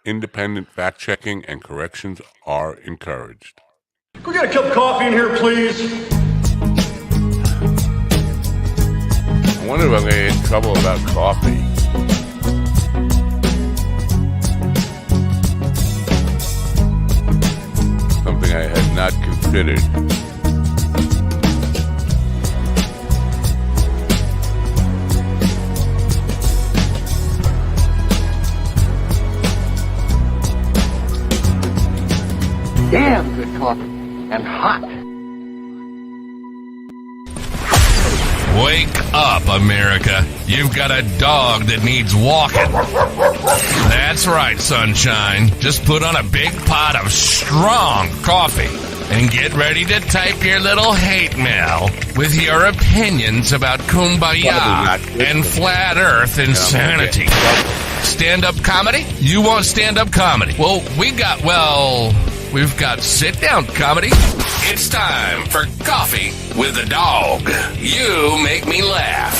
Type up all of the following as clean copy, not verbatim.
Independent fact-checking and corrections are encouraged. Can we get a cup of coffee in here, please? I wonder if I'm going to get in trouble about coffee. Something I had not considered. Damn good coffee and hot. Wake up, America. You've got a dog that needs walking. That's right, sunshine. Just put on a big pot of strong coffee and get ready to type your little hate mail with your opinions about kumbaya and flat earth insanity. Stand-up comedy? You want stand-up comedy? Well, we've got sit-down comedy. It's time for Coffee with a Dog. You make me laugh.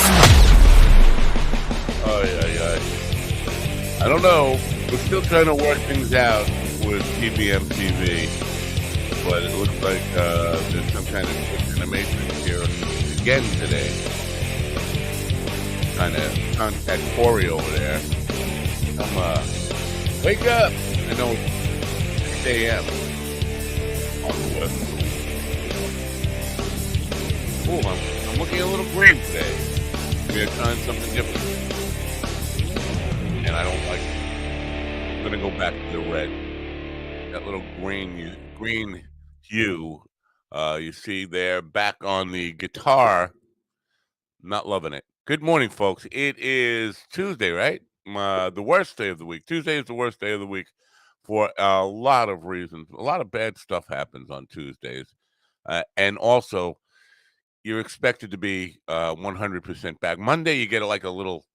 I don't know. We're still trying to work things out with TVMTV, but it looks like there's some kind of animation here again today. Trying to contact Corey over there. Wake up! I know it's 6 a.m. on the West Coast. Cool, I'm looking a little green today. Maybe I'm trying something different. And I don't like it. I'm going to go back to the red. That little green hue you see there back on the guitar. Not loving it. Good morning, folks. It is Tuesday, right? The worst day of the week. Tuesday is the worst day of the week for a lot of reasons. A lot of bad stuff happens on Tuesdays. And also, you're expected to be 100% back. Monday, you get like a little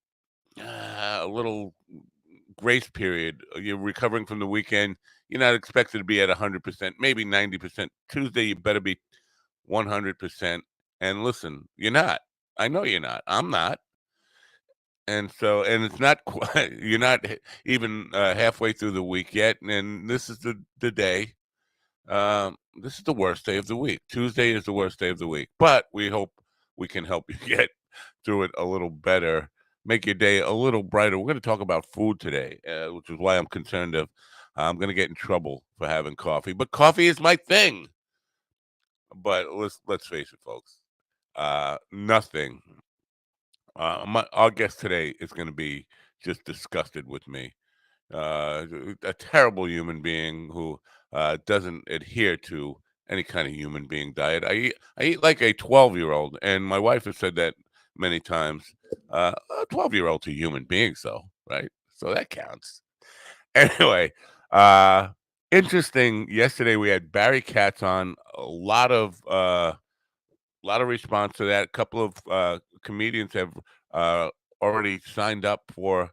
grace period. You're recovering from the weekend. You're not expected to be at 100%, maybe 90%. Tuesday, you better be 100%. And listen, you're not. I know you're not. I'm not. And it's not quite, you're not even halfway through the week yet. And this is the day. This is the worst day of the week. Tuesday is the worst day of the week. But we hope we can help you get through it a little better, make your day a little brighter. We're going to talk about food today, which is why I'm concerned I'm going to get in trouble for having coffee. But coffee is my thing. But let's face it, folks. Nothing. Our guest today is going to be just disgusted with me. A terrible human being who doesn't adhere to any kind of human being diet. I eat like a 12-year-old, and my wife has said that many times. A 12-year-old's a human being, right? So that counts. Anyway, interesting. Yesterday we had Barry Katz on. A lot of response to that. A couple of comedians have already signed up for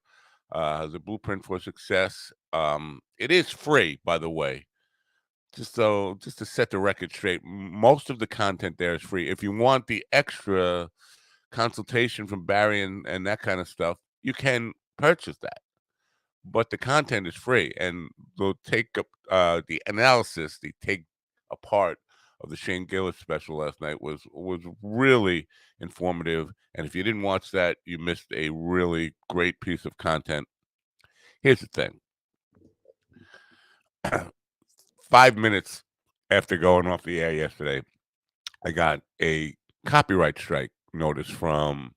the Blueprint for Success. It is free, by the way. Just to set the record straight, most of the content there is free. If you want the extra consultation from Barry and that kind of stuff, you can purchase that. But the content is free, and they'll take up the analysis, the take apart of the Shane Gillis special last night was really informative. And if you didn't watch that, you missed a really great piece of content. Here's the thing. 5 minutes after going off the air yesterday, I got a copyright strike notice from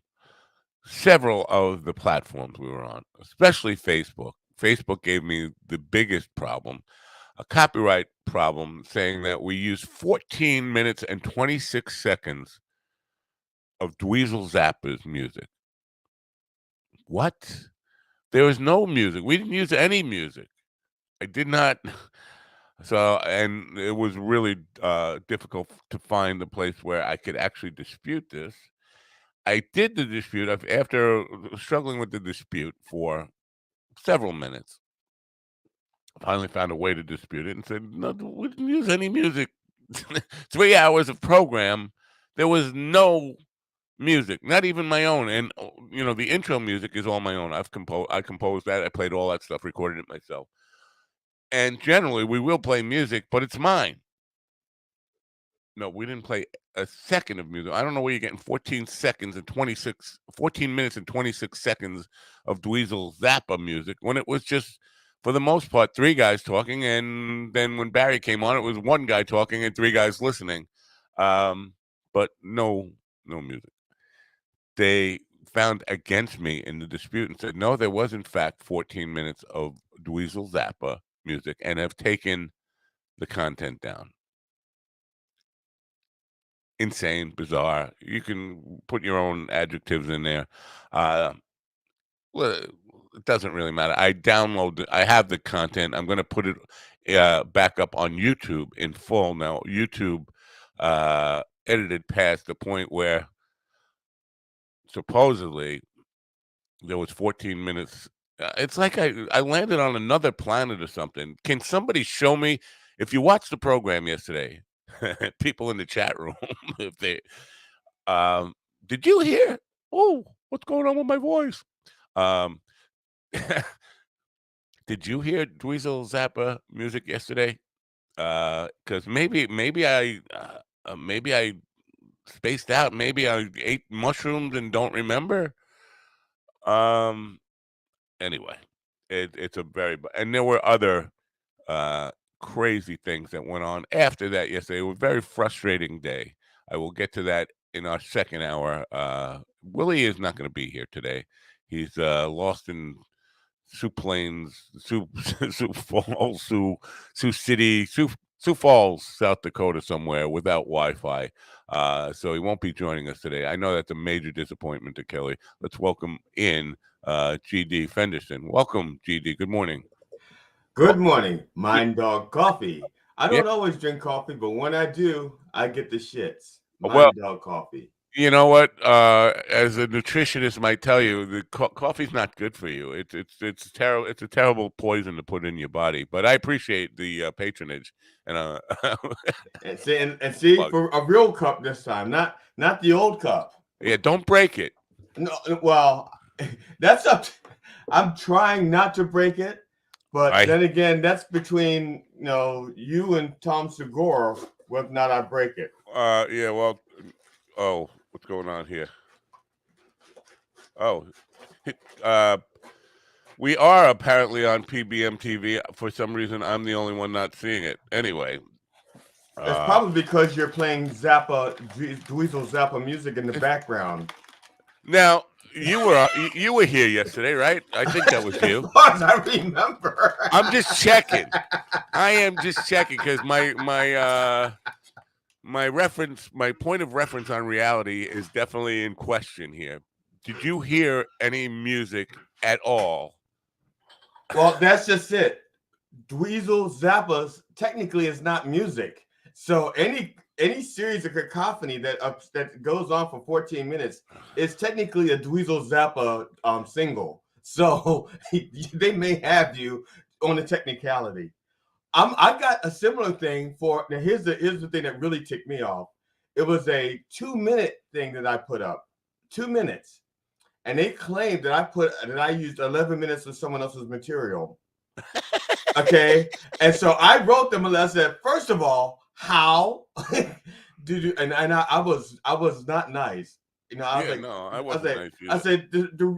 several of the platforms we were on, especially Facebook. Facebook gave me the biggest problem, a copyright problem, saying that we used 14 minutes and 26 seconds of Dweezil Zappa's music. What? There was no music. We didn't use any music. I did not. So, and it was really difficult to find a place where I could actually dispute this. I did the dispute after struggling with the dispute for several minutes. Finally found a way to dispute it and said, no, we didn't use any music. 3 hours of program. There was no music, not even my own. And, the intro music is all my own. I composed that. I played all that stuff, recorded it myself. And generally, we will play music, but it's mine. No, we didn't play a second of music. I don't know where you're getting 14 minutes and 26 seconds of Dweezil Zappa music when it was just, for the most part, three guys talking. And then when Barry came on, it was one guy talking and three guys listening. But no music. They found against me in the dispute and said, no, there was in fact 14 minutes of Dweezil Zappa music and have taken the content down. Insane, bizarre. You can put your own adjectives in there. Well, it doesn't really matter. I have the content. I'm going to put it back up on YouTube in full. Now, YouTube edited past the point where supposedly there was 14 minutes. It's like I landed on another planet or something. Can somebody show me? If you watched the program yesterday, people in the chat room, if they did you hear? Oh, what's going on with my voice? Um, did you hear Dweezil Zappa music yesterday? Because maybe I spaced out. Maybe I ate mushrooms and don't remember. Um. Anyway, it's a and there were other crazy things that went on after that yesterday. It was a very frustrating day. I will get to that in our second hour. Willie is not going to be here today. He's lost in Sioux Plains, Sioux Falls, Sioux City, Sioux Falls, South Dakota, somewhere without Wi-Fi. So he won't be joining us today. I know that's a major disappointment to Kelly. Let's welcome in GD Fenderson. Welcome, GD. Good morning. Good morning, Mind Dog Coffee. I Yeah. don't always drink coffee, but when I do, I get the shits. Well, Mind Dog Coffee. you know what? As a nutritionist might tell you, the coffee's not good for you. It's terrible. It's a terrible poison to put in your body. But I appreciate the patronage and And see plug. for a real cup this time, not the old cup. Yeah, don't break it. No, well, that's up. I'm trying not to break it, but then again, that's between you and Tom Segura, whether or not I break it. Yeah. Well. Oh, what's going on here? Oh, we are apparently on PBM TV. For some reason, I'm the only one not seeing it. Anyway. It's probably because you're playing Dweezil Zappa music in the background. Now, you were here yesterday, right? I think that was you. As far as I remember. I'm just checking. I am just checking because my reference, my point of reference on reality is definitely in question here. Did you hear any music at all? Well, that's just it. Dweezil Zappa's technically is not music. So any series of cacophony that goes on for 14 minutes is technically a Dweezil Zappa single. So they may have you on the technicality. I got a similar thing for now. Here's the thing that really ticked me off. It was a 2-minute thing that I put up, 2 minutes, and they claimed that I used 11 minutes of someone else's material. Okay, and so I wrote them a letter. I said, first of all, how did you? And I was not nice. I was I wasn't nice either.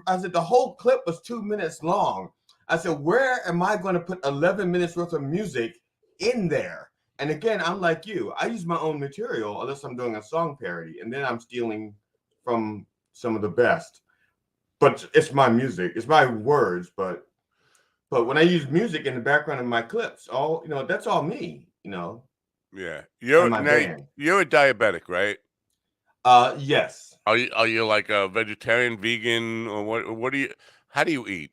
I said the whole clip was 2 minutes long. I said, where am I going to put 11 minutes worth of music in there? And again, I'm like you. I use my own material unless I'm doing a song parody, and then I'm stealing from some of the best. But it's my music. It's my words. But when I use music in the background of my clips, that's all me. Yeah, you're a diabetic, right? Yes. Are you like a vegetarian, vegan, or what do you? How do you eat?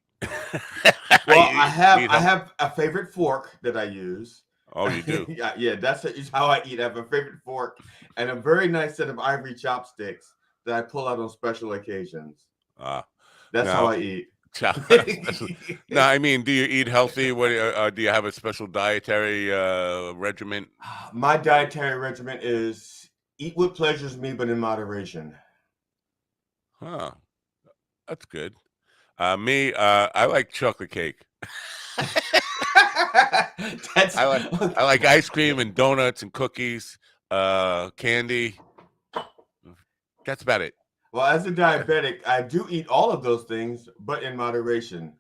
Well, I have a favorite fork that I use. Oh, you do? Yeah, that's how I eat. I have a favorite fork and a very nice set of ivory chopsticks that I pull out on special occasions. That's how I eat. No, I mean, do you eat healthy? What do you have a special dietary regimen? My dietary regimen is eat what pleasures me, but in moderation. Huh. That's good. I like chocolate cake. That's I like ice cream and donuts and cookies, candy. That's about it. Well, as a diabetic, I do eat all of those things, but in moderation.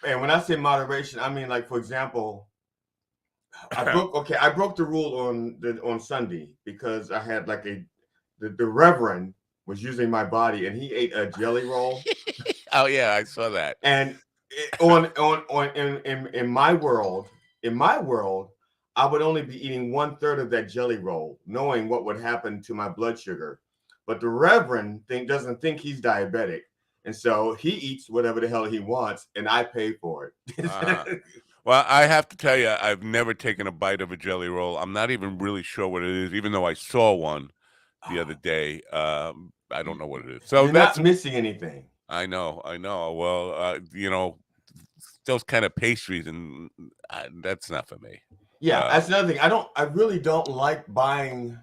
And when I say moderation, I mean, like, for example, I broke the rule on Sunday because I had like the Reverend was using my body and he ate a jelly roll. Oh yeah, I saw that. And in my world, I would only be eating 1/3 of that jelly roll, knowing what would happen to my blood sugar. But the Reverend doesn't think he's diabetic, and so he eats whatever the hell he wants, and I pay for it. Well, I have to tell you, I've never taken a bite of a jelly roll. I'm not even really sure what it is, even though I saw one the other day. I don't know what it is. So You're that's not missing anything. I know. Well, those kind of pastries, and that's not for me. Yeah, that's another thing. I really don't like buying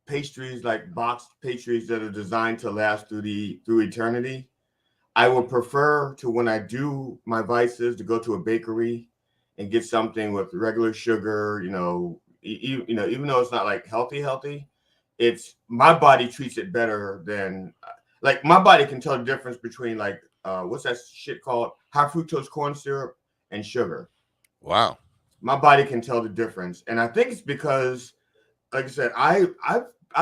pastries, like boxed pastries that are designed to last through eternity. I would prefer to, when I do my vices, to go to a bakery and get something with regular sugar. Even though it's not like healthy, it's my body treats it better than, like, my body can tell the difference between, like, what's that shit called, high fructose corn syrup and sugar. Wow. My body can tell the difference, and I think it's because, like I said, I've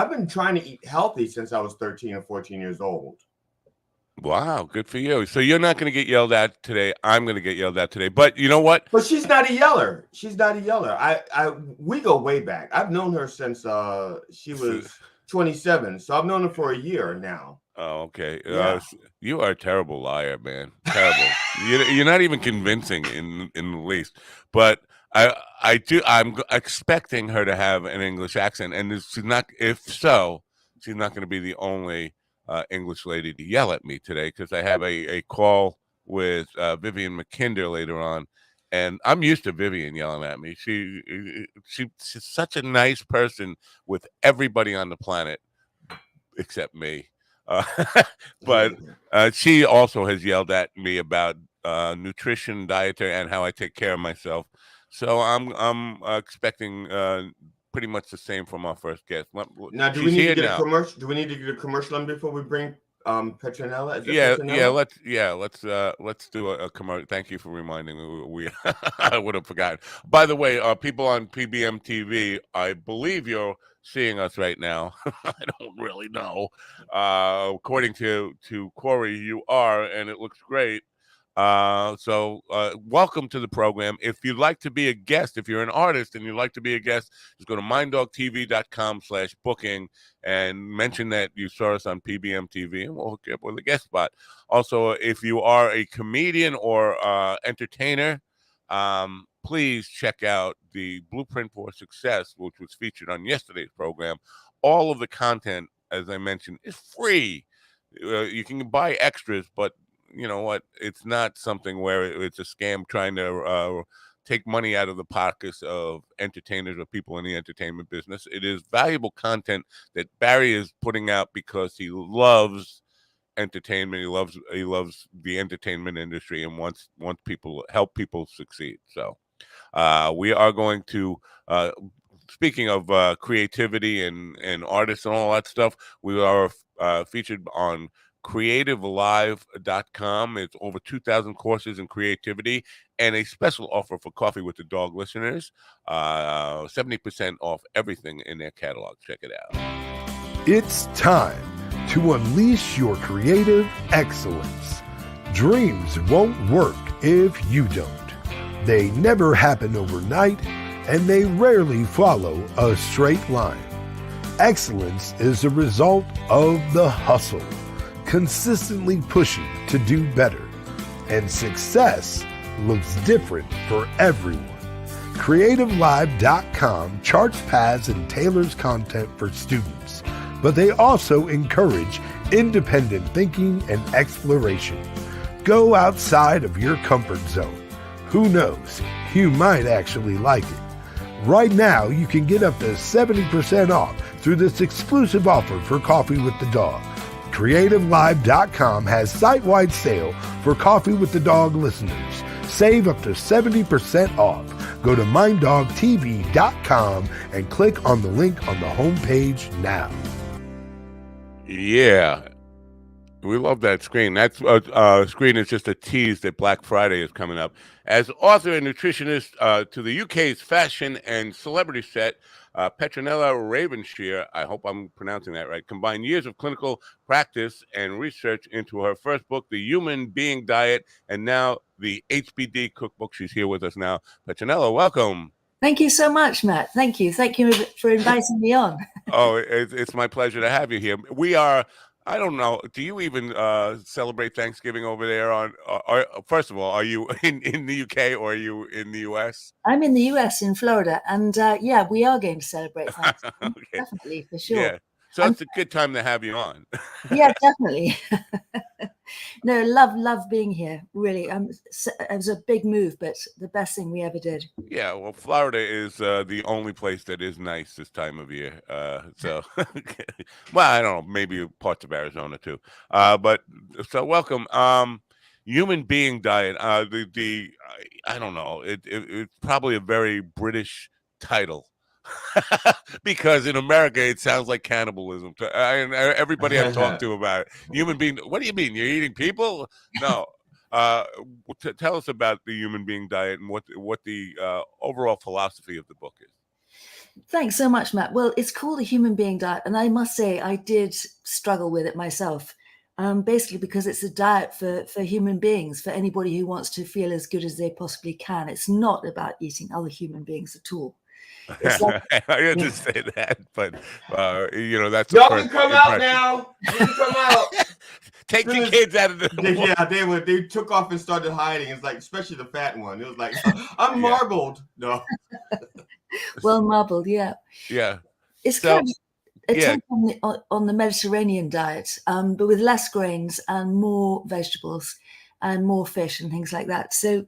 been trying to eat healthy since I was 13 or 14 years old. Wow, good for you. So you're not going to get yelled at today. I'm going to get yelled at today. But you know what? But she's not a yeller. We go way back. I've known her since she was 27. So I've known her for a year now. Oh, okay. Yeah. You are a terrible liar, man. Terrible. You're not even convincing in the least. But I'm expecting her to have an English accent, and she's not. If so, she's not going to be the only English lady to yell at me today, because I have a call with Vivian McKinder later on, and I'm used to Vivian yelling at me. She's such a nice person with everybody on the planet except me. But she also has yelled at me about nutrition, dietary, and how I take care of myself. So I'm expecting pretty much the same from our first guest. Now, do we need to get a commercial? Do we need to get a commercial in before we bring Petronella? Let's do a commercial. Thank you for reminding me. I would have forgotten. By the way, people on PBM TV, I believe you're seeing us right now. I don't really know. According to Corey, you are, and it looks great. So welcome to the program. If you'd like to be a guest, if you're an artist and you'd like to be a guest, just go to minddogtv.com/booking and mention that you saw us on PBM TV, and we'll hook you up with a guest spot. Also, if you are a comedian or entertainer, please check out the Blueprint for Success, which was featured on yesterday's program. All of the content, as I mentioned, is free. You can buy extras, but you know what? It's not something where it's a scam trying to take money out of the pockets of entertainers or people in the entertainment business. It is valuable content that Barry is putting out because he loves entertainment. He loves the entertainment industry and wants people, help people succeed. So we are going to, speaking of creativity and artists and all that stuff, we are featured on creativelive.com. It's over 2,000 courses in creativity and a special offer for Coffee with the Dog listeners, 70% off everything in their catalog. Check it out. It's time to unleash your creative excellence. Dreams won't work if you don't. They never happen overnight, and they rarely follow a straight line. Excellence is a result of the hustle, consistently pushing to do better, and success looks different for everyone. CreativeLive.com charts paths and tailors content for students, but they also encourage independent thinking and exploration. Go outside of your comfort zone. Who knows, you might actually like it. Right now, you can get up to 70% off through this exclusive offer for Coffee with the Dog. CreativeLive.com has site-wide sale for Coffee with the Dog listeners. Save up to 70% off. Go to minddogtv.com and click on the link on the homepage now. Yeah. We love that screen. That screen is just a tease that Black Friday is coming up. As author and nutritionist to the UK's fashion and celebrity set, Petronella Ravenshire, I hope I'm pronouncing that right, combined years of clinical practice and research into her first book, The Human Being Diet, and now the HBD cookbook. She's here with us now. Petronella, welcome. Thank you so much, Matt. Thank you. Thank you for inviting me on. Oh, it's my pleasure to have you here. We are, I don't know, do you even celebrate Thanksgiving over there first of all, are you in the UK or are you in the US? I'm in the US in Florida, and yeah, we are going to celebrate Thanksgiving. Okay. Definitely, for sure. Yeah. So it's a good time to have you on. Yeah, definitely. No, love being here. Really, it was a big move, but the best thing we ever did. Yeah, well, Florida is the only place that is nice this time of year. So, well, I don't know, maybe parts of Arizona too. But so welcome. Human Being Diet. I don't know. It's probably a very British title. Because in America it sounds like cannibalism. Everybody I've talked to about it. Human being. What do you mean? You're eating people? No. Tell us about the Human Being Diet and what the overall philosophy of the book is. Thanks so much, Matt. Well, it's called a Human Being Diet, and I must say I did struggle with it myself. Basically because it's a diet for human beings, for anybody who wants to feel as good as they possibly can. It's not about eating other human beings at all. Like, I had to say that, but that's y'all can come out now. You can come out. Take the kids out of the. Yeah, they took off and started hiding. It's like, especially the fat one. It was like, I'm marbled. No. Well marbled, yeah. Yeah. It's kind of a take on the Mediterranean diet, but with less grains and more vegetables and more fish and things like that. So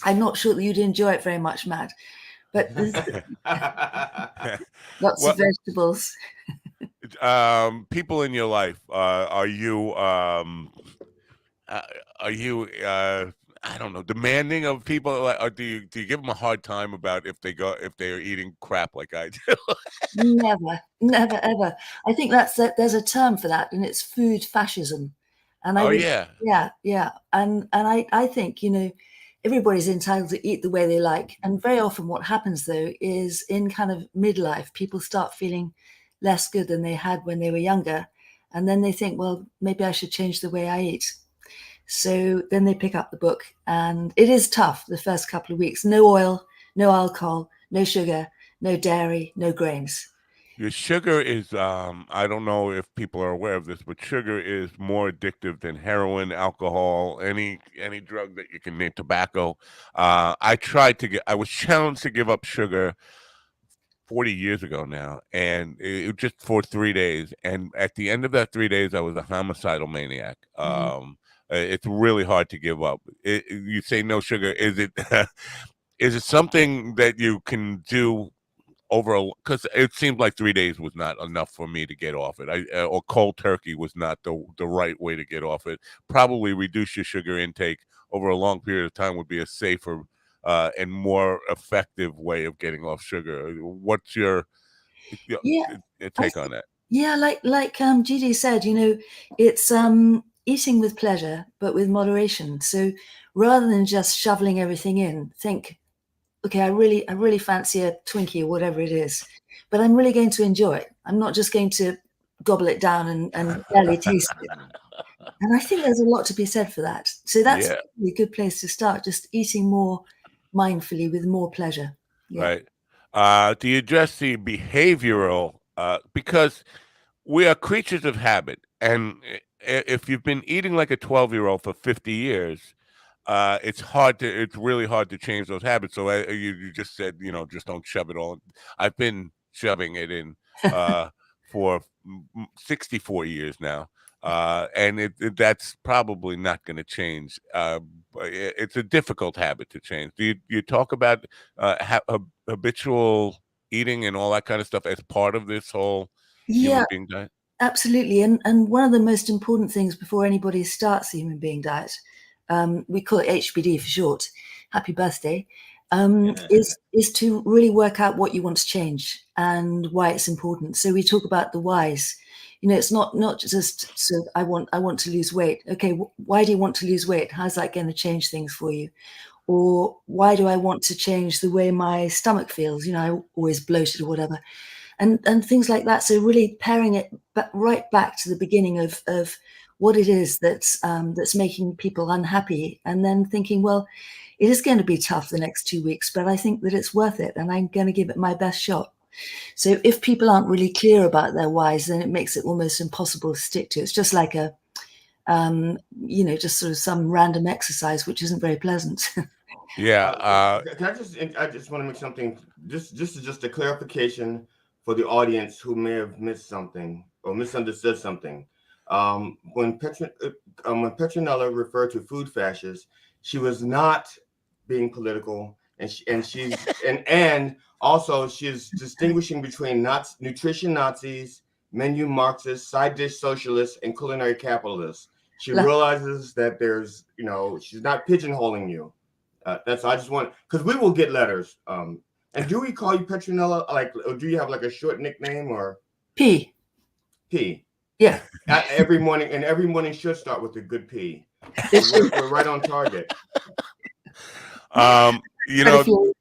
I'm not sure that you'd enjoy it very much, Matt. But lots of vegetables. People in your life, are you I don't know, demanding of people, or do you give them a hard time about if they're eating crap like I do? Never, ever. I think there's a term for that, and it's food fascism. And yeah. And I think everybody's entitled to eat the way they like. And very often what happens, though, is in kind of midlife, people start feeling less good than they had when they were younger. And then they think, well, maybe I should change the way I eat. So then they pick up the book. And it is tough the first couple of weeks. No oil, no alcohol, no sugar, no dairy, no grains. Your sugar is, I don't know if people are aware of this, but sugar is more addictive than heroin, alcohol, any drug that you can name, tobacco. I was challenged to give up sugar 40 years ago now, and it just for 3 days. And at the end of that 3 days, I was a homicidal maniac. It's really hard to give up. You say no sugar. Is it something that you can do because it seemed like 3 days was not enough for me to get off it. Or cold turkey was not the right way to get off it. Probably reduce your sugar intake over a long period of time would be a safer and more effective way of getting off sugar. What's your take on that? Yeah, like Gigi said, it's eating with pleasure, but with moderation. So rather than just shoveling everything in, think, okay, I really fancy a Twinkie or whatever it is, but I'm really going to enjoy it. I'm not just going to gobble it down and barely taste it. And I think there's a lot to be said for that. So that's a good place to start, just eating more mindfully with more pleasure. Yeah. Right. Do you address the behavioral, because we are creatures of habit, and if you've been eating like a 12-year-old for 50 years, it's really hard to change those habits. So you just said, just don't shove it all. I've been shoving it in for 64 years now. And that's probably not going to change. It's a difficult habit to change. Do you talk about habitual eating and all that kind of stuff as part of this whole human being diet? Absolutely. And one of the most important things before anybody starts the human being diet, we call it HBD for short, happy birthday, is to really work out what you want to change and why it's important. So we talk about the whys. You know, it's not just so I want to lose weight. Okay, why do you want to lose weight? How's that going to change things for you? Or why do I want to change the way my stomach feels? You know, I'm always bloated or whatever, and things like that. So really pairing it right back to the beginning of what it is that's making people unhappy, and then thinking, well, it is going to be tough the next 2 weeks, but I think that it's worth it, and I'm going to give it my best shot. So if people aren't really clear about their whys, then it makes it almost impossible to stick to. It's just like a, you know, just sort of some random exercise, which isn't very pleasant. Yeah. Can I just want to make something, just a clarification for the audience who may have missed something or misunderstood something. When Petronella referred to food fascists, she was not being political, and also she's distinguishing between nutrition Nazis, menu Marxists, side dish socialists, and culinary capitalists. She realizes that there's, you know, she's not pigeonholing you. That's I just want, because we will get letters. And do we call you Petronella? Like, or do you have like a short nickname or P? P. Yeah. Every morning should start with a good P. We're right on target. You know,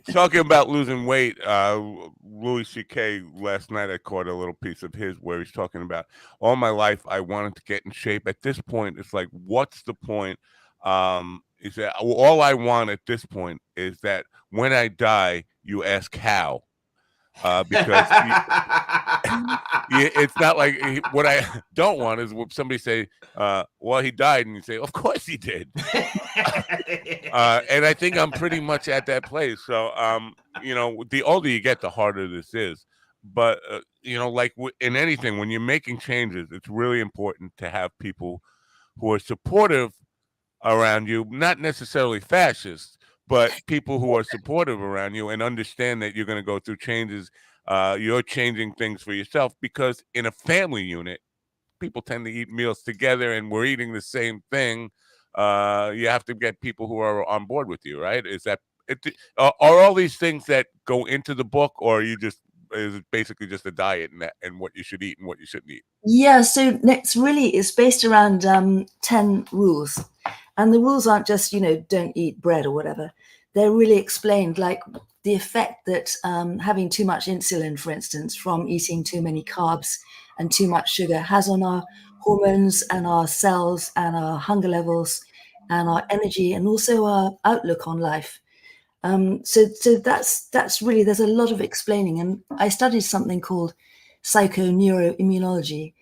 talking about losing weight, Louis C.K. last night I caught a little piece of his where he's talking about, all my life I wanted to get in shape. At this point, it's like, what's the point? He said, all I want at this point is that when I die, you ask how. Because it's not like what I don't want is what somebody say, well, he died, and you say, of course he did. And I think I'm pretty much at that place. So, you know, the older you get, the harder this is. But, you know, like in anything, when you're making changes, it's really important to have people who are supportive around you, not necessarily fascists, but people who are supportive around you and understand that you're going to go through changes. You're changing things for yourself, because in a family unit, people tend to eat meals together and we're eating the same thing. You have to get people who are on board with you, right? Is that are all these things that go into the book, or is it basically just a diet and what you should eat and what you shouldn't eat? Yeah, so next really is based around 10 rules. And the rules aren't just, you know, don't eat bread or whatever. They're really explained, like the effect that having too much insulin, for instance, from eating too many carbs and too much sugar has on our hormones and our cells and our hunger levels and our energy and also our outlook on life. So that's really, there's a lot of explaining. And I studied something called psychoneuroimmunology.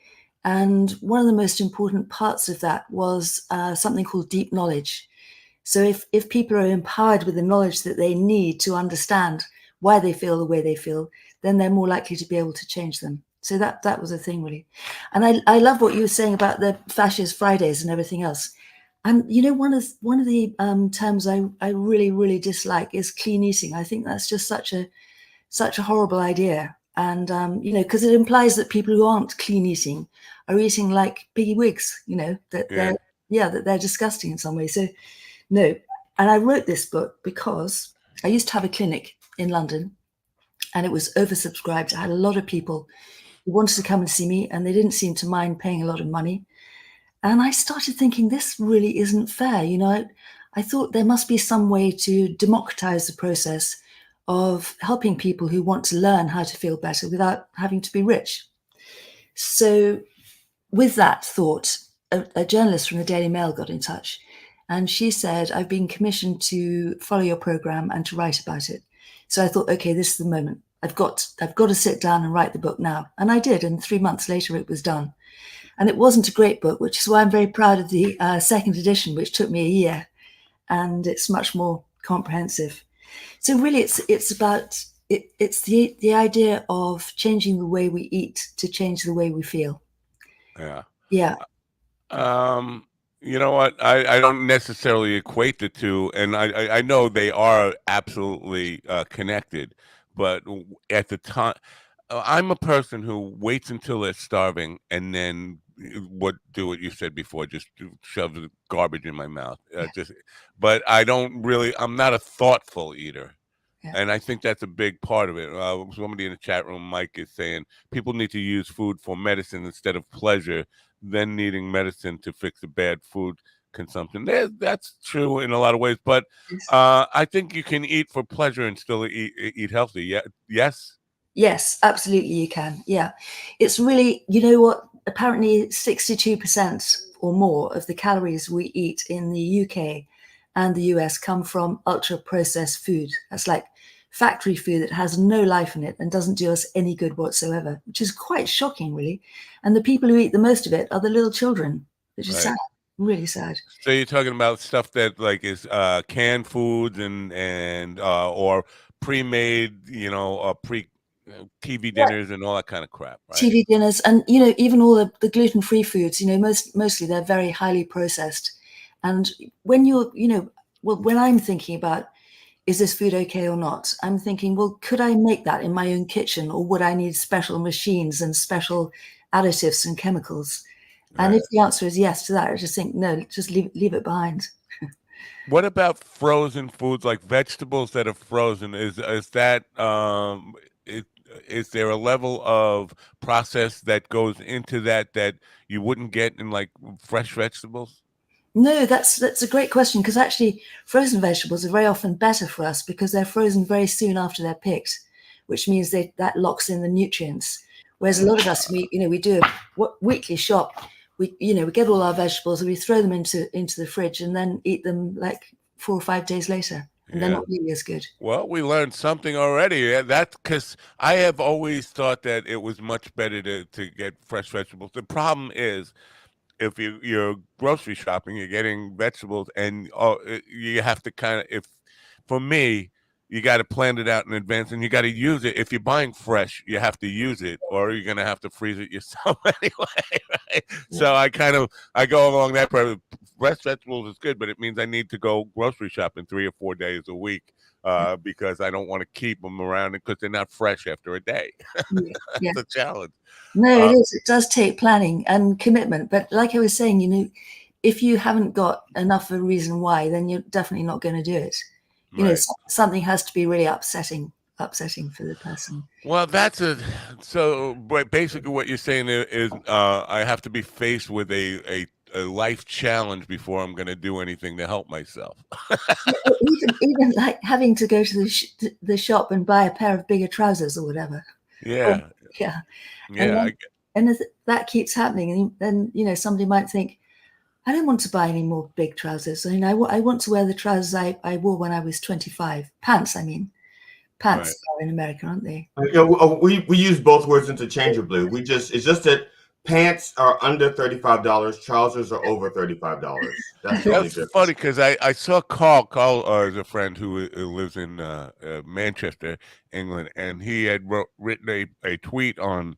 And one of the most important parts of that was something called deep knowledge. So if people are empowered with the knowledge that they need to understand why they feel the way they feel, then they're more likely to be able to change them. So that was a thing, really. And I love what you were saying about the fascist Fridays and everything else. And, you know, one of the terms I really, really dislike is clean eating. I think that's just such a horrible idea. And, you know, because it implies that people who aren't clean eating are eating like piggy wigs, you know, that they're disgusting in some way. So, no. And I wrote this book because I used to have a clinic in London and it was oversubscribed. I had a lot of people who wanted to come and see me and they didn't seem to mind paying a lot of money. And I started thinking, this really isn't fair. You know, I thought there must be some way to democratize the process of helping people who want to learn how to feel better without having to be rich. So with that thought, a journalist from the Daily Mail got in touch and she said, I've been commissioned to follow your program and to write about it. So I thought, okay, this is the moment. I've got to sit down and write the book now. And I did. And 3 months later, it was done. And it wasn't a great book, which is why I'm very proud of the second edition, which took me a year. And it's much more comprehensive. So really, it's about it's the idea of changing the way we eat to change the way we feel. Yeah. Yeah. You know what? I don't necessarily equate the two, and I know they are absolutely connected, but at the time, I'm a person who waits until they're starving and then do what you said before, just shove the garbage in my mouth. But I'm not a thoughtful eater. Yeah. And I think that's a big part of it. Somebody in the chat room, Mike, is saying people need to use food for medicine instead of pleasure, then needing medicine to fix a bad food consumption. That's true in a lot of ways, but I think you can eat for pleasure and still eat healthy. Yeah. Yes. Yes, absolutely you can. Yeah. It's really, you know what, apparently 62% or more of the calories we eat in the UK and the US come from ultra processed food. That's like factory food that has no life in it and doesn't do us any good whatsoever, which is quite shocking, really. And the people who eat the most of it are the little children, which is sad, really sad. So you're talking about stuff that like is canned foods and or pre-made, TV dinners and all that kind of crap, right? TV dinners, and even all the gluten-free foods, mostly they're very highly processed. And when when I'm thinking about, is this food okay or not, I'm thinking, well, could I make that in my own kitchen, or would I need special machines and special additives and chemicals? And if the answer is yes to that, I just think, no, just leave it behind. What about frozen foods, like vegetables that are frozen? Is that is there a level of process that goes into that you wouldn't get in like fresh vegetables? No, that's a great question, because actually frozen vegetables are very often better for us because they're frozen very soon after they're picked, which means that locks in the nutrients. Whereas a lot of us, we do a weekly shop. We get all our vegetables and we throw them into the fridge and then eat them like 4 or 5 days later. And they're not really as good. Well, we learned something already. That's because I have always thought that it was much better to get fresh vegetables. The problem is, if you're grocery shopping, you're getting vegetables, and you have to for me, you got to plan it out in advance, and you got to use it. If you're buying fresh, you have to use it, or you're gonna have to freeze it yourself anyway, right? So I go along that part. Fresh vegetables is good, but it means I need to go grocery shopping 3 or 4 days a week because I don't want to keep them around because they're not fresh after a day. That's a challenge. No, it is. It does take planning and commitment. But like I was saying, if you haven't got enough of a reason why, then you're definitely not going to do it. Something has to be really upsetting for the person. Well, but basically what you're saying is I have to be faced with a life challenge before I'm going to do anything to help myself. even like having to go to the shop and buy a pair of bigger trousers or whatever. Yeah. And if that keeps happening, then somebody might think, I don't want to buy any more big trousers. I want to wear the trousers I wore when I was 25. Pants, I mean. Pants are in America, aren't they? We use both words interchangeably. It's just that pants are under $35. Trousers are over $35. That's funny because I saw Carl is a friend who lives in Manchester, England, and he had written a tweet on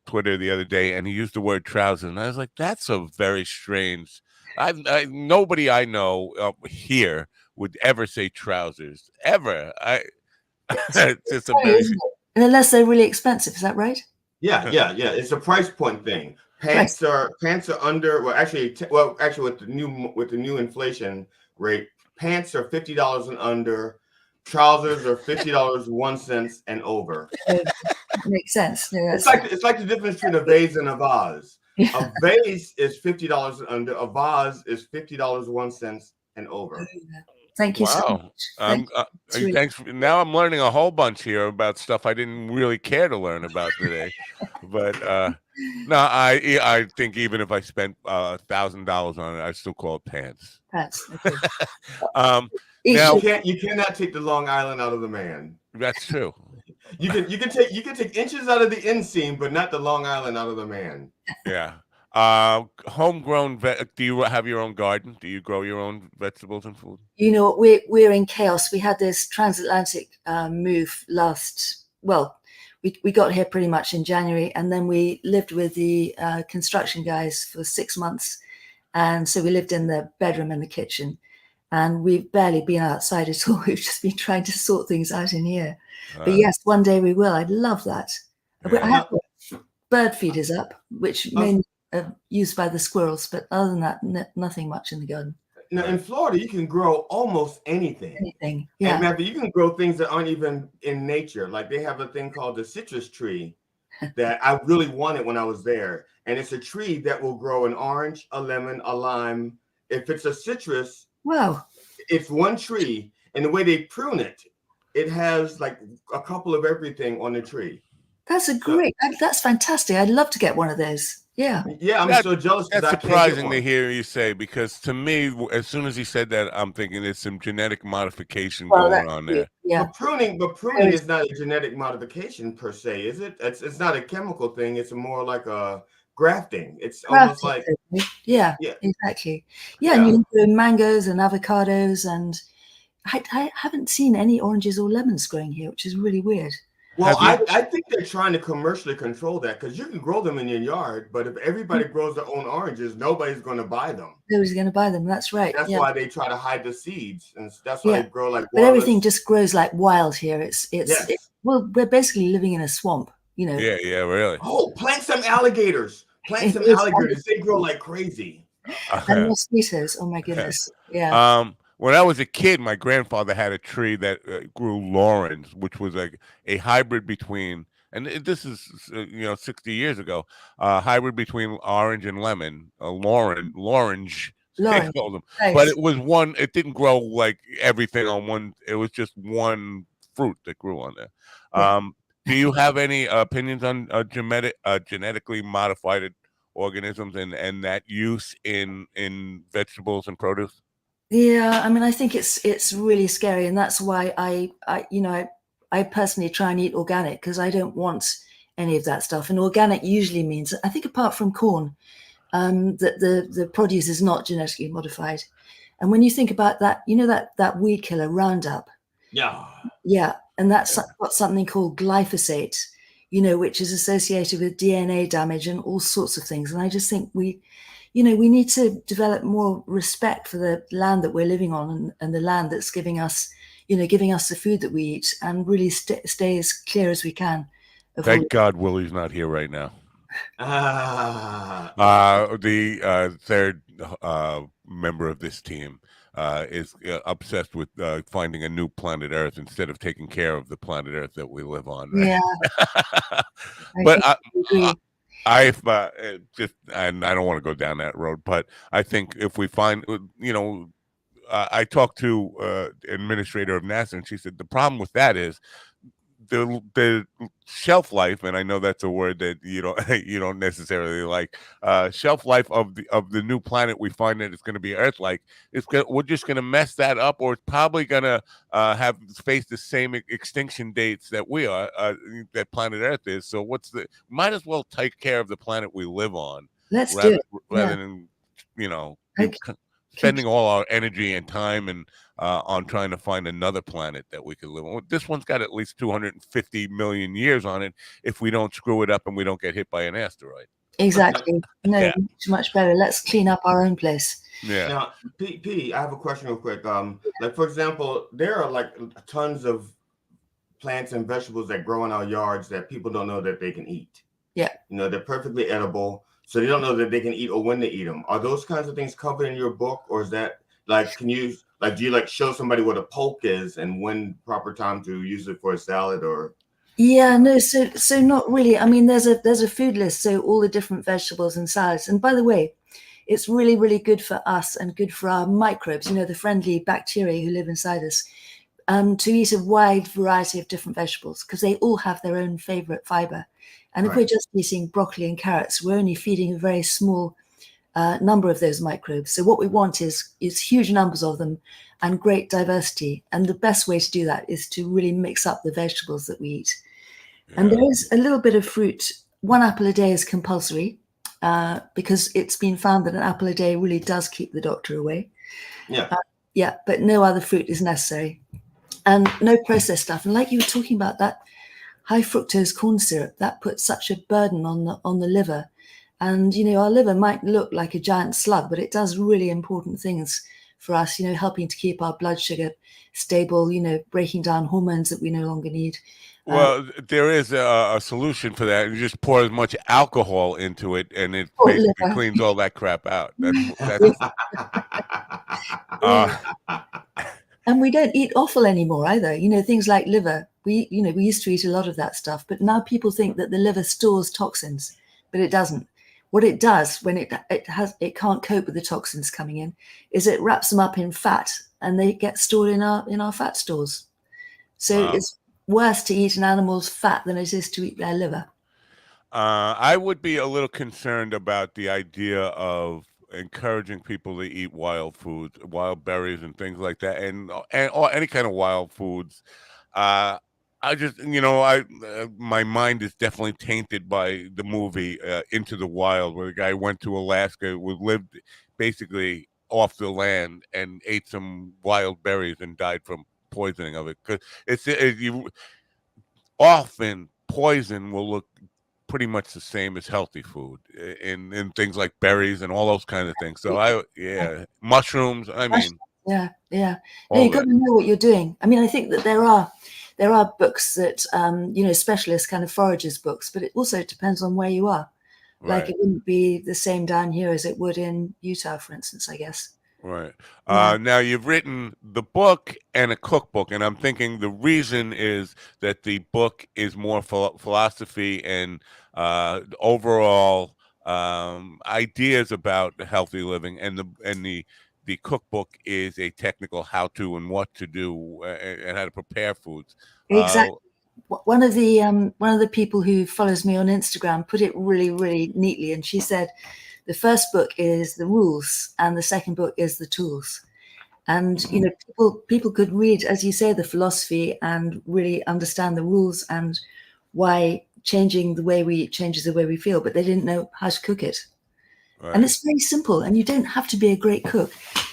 Twitter the other day, and he used the word trousers, and I was like, that's a very strange. Nobody I know here would ever say trousers ever. It's just unless they're really expensive. Is that right? Yeah. It's a price point thing. Pants are under. Well, actually, with the new inflation rate, pants are $50 and under. Trousers are $50.01 and over. Makes sense. Yeah, it's like the difference between a vase and a vase. A vase is $50 and under. A vase is $50.01 and over. Thank you so much. Thanks. Now I'm learning a whole bunch here about stuff I didn't really care to learn about today. But no, I think even if I spent $1,000 on it, I still call it pants. Pants. Okay. Now you cannot take the Long Island out of the man. That's true. You can take inches out of the inseam, but not the Long Island out of the man. Yeah. Homegrown. Do you have your own garden? Do you grow your own vegetables and food? We're in chaos. We had this transatlantic move we got here pretty much in January, and then we lived with the construction guys for 6 months, and so we lived in the bedroom and the kitchen, and we've barely been outside at all. We've just been trying to sort things out in here. But yes, one day we will. I'd love that. I have bird feeders up, which used by the squirrels, but other than that, nothing much in the garden. Now, in Florida, you can grow almost anything. Anything, And yeah. you can grow things that aren't even in nature. Like they have a thing called the citrus tree that I really wanted when I was there. And it's a tree that will grow an orange, a lemon, a lime. If it's a citrus, Wow. it's one tree. And the way they prune it, it has like a couple of everything on the tree. That's that's fantastic. I'd love to get one of those. Yeah. Yeah, I'm so jealous. That's surprising to hear you say, because to me, as soon as he said that, I'm thinking there's some genetic modification going on there. Yeah. But pruning is not a genetic modification per se, is it? It's not a chemical thing. It's more like a grafting. It's almost like yeah, exactly. Yeah, and you can grow mangoes and avocados, and I haven't seen any oranges or lemons growing here, which is really weird. Well, I think they're trying to commercially control that, because you can grow them in your yard, but if everybody grows their own oranges, nobody's going to buy them. Nobody's going to buy them. That's right. That's why they try to hide the seeds, and that's why they grow like. But everything just grows like wild here. It's well, we're basically living in a swamp, you know. Yeah, really. Oh, plant some alligators. Plant some alligators. They grow like crazy. And mosquitoes. Oh my goodness. Yeah. When I was a kid, my grandfather had a tree that grew Laurens, which was like a hybrid between, and this is 60 years ago, hybrid between orange and lemon, Lorange, they called them. Nice. But it was one. It didn't grow like everything on one. It was just one fruit that grew on there. Yeah. Do you have any opinions on genetically modified organisms and that use in vegetables and produce? Yeah, I mean, I think it's really scary, and that's why I personally try and eat organic, because I don't want any of that stuff. And organic usually means, I think, apart from corn, that the produce is not genetically modified. And when you think about that, that weed killer Roundup. Yeah, and that's got something called glyphosate, which is associated with DNA damage and all sorts of things. And I just think we need to develop more respect for the land that we're living on, and the land that's giving us the food that we eat, and really stay as clear as we can. Thank God Willie's not here right now. The third member of this team is obsessed with finding a new planet Earth instead of taking care of the planet Earth that we live on. Right? Yeah. But and I don't want to go down that road, but I think if we find, I talked to administrator of NASA, and she said the problem with that is the shelf life, and I know that's a word that you don't necessarily like. Shelf life of the new planet we find that it's going to be Earth-like. We're just going to mess that up, or it's probably going to face the same extinction dates that we are, that planet Earth is. So might as well take care of the planet we live on. Let's do it rather than spending all our energy and time and on trying to find another planet that we could live on. This one's got at least 250 million years on it if we don't screw it up and we don't get hit by an asteroid. Exactly. No, much better. Let's clean up our own place. Yeah. Now, P, I have a question real quick. Like, for example, there are like tons of plants and vegetables that grow in our yards that people don't know that they can eat. Yeah. They're perfectly edible, so they don't know that they can eat or when to eat them. Are those kinds of things covered in your book, or is that like, do you show somebody what a pulp is and when proper time to use it for a salad? Or yeah, no, so not really. I mean, there's a food list, so all the different vegetables and salads. And by the way, it's really, really good for us and good for our microbes, the friendly bacteria who live inside us, to eat a wide variety of different vegetables, because they all have their own favorite fiber. And if we're just eating broccoli and carrots, we're only feeding a very small number of those microbes. So what we want is huge numbers of them and great diversity. And the best way to do that is to really mix up the vegetables that we eat. Yeah. And there is a little bit of fruit. 1 apple a day is compulsory, because it's been found that an apple a day really does keep the doctor away. Yeah. But no other fruit is necessary. And no processed stuff. And like you were talking about, that high fructose corn syrup, that puts such a burden on the liver. And, our liver might look like a giant slug, but it does really important things for us, helping to keep our blood sugar stable, breaking down hormones that we no longer need. Well, there is a solution for that. You just pour as much alcohol into it, and it Oh, basically liver. cleans all that crap out. That's Yes. uh, And we don't eat offal anymore either. You know, things like liver. We used to eat a lot of that stuff, but now people think that the liver stores toxins, but it doesn't. What it does when it can't cope with the toxins coming in, is it wraps them up in fat, and they get stored in our fat stores. So wow. it's worse to eat an animal's fat than it is to eat their liver. I would be a little concerned about the idea of encouraging people to eat wild foods, wild berries, and things like that, and or any kind of wild foods. Uh, I just, my mind is definitely tainted by the movie Into the Wild, where the guy went to Alaska, lived basically off the land, and ate some wild berries and died from poisoning of it. Because you often poison will look pretty much the same as healthy food in things like berries and all those kind of things. So mushrooms. I mean, Yeah. No, all you've got that. to know what you're doing. I mean, I think that there are books that specialist kind of foragers books, but it also depends on where you are. Like Right. it wouldn't be the same down here as it would in Utah, for instance, I guess. Right. Yeah. Now you've written the book and a cookbook, and I'm thinking the reason is that the book is more philosophy and overall ideas about healthy living, and the cookbook is a technical how-to and what to do and how to prepare foods. Exactly. One of the people who follows me on Instagram put it really, really neatly, and she said, the first book is the rules, and the second book is the tools. And people could read, as you say, the philosophy and really understand the rules and why changing the way we eat changes the way we feel, but they didn't know how to cook it. Right. And it's very simple, and you don't have to be a great cook.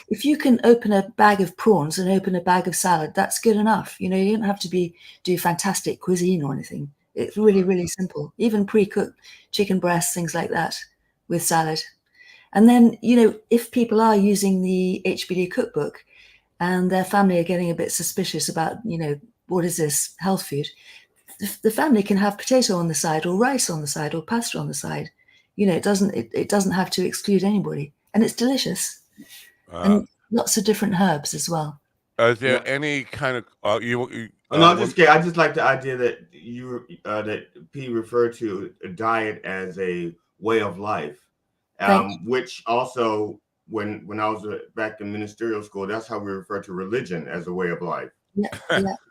If you can open a bag of prawns and open a bag of salad, that's good enough. You don't have to do fantastic cuisine or anything. It's really, really simple. Even pre-cooked chicken breasts, things like that, with salad. And then, if people are using the HBD cookbook and their family are getting a bit suspicious about, what is this health food, the family can have potato on the side or rice on the side or pasta on the side. It doesn't have to exclude anybody, and it's delicious. And lots of different herbs as well. Is there any kind of no, I'm just kidding. I just like the idea that that P referred to a diet as a way of life, which also when I was back in ministerial school, that's how we refer to religion, as a way of life. Yeah.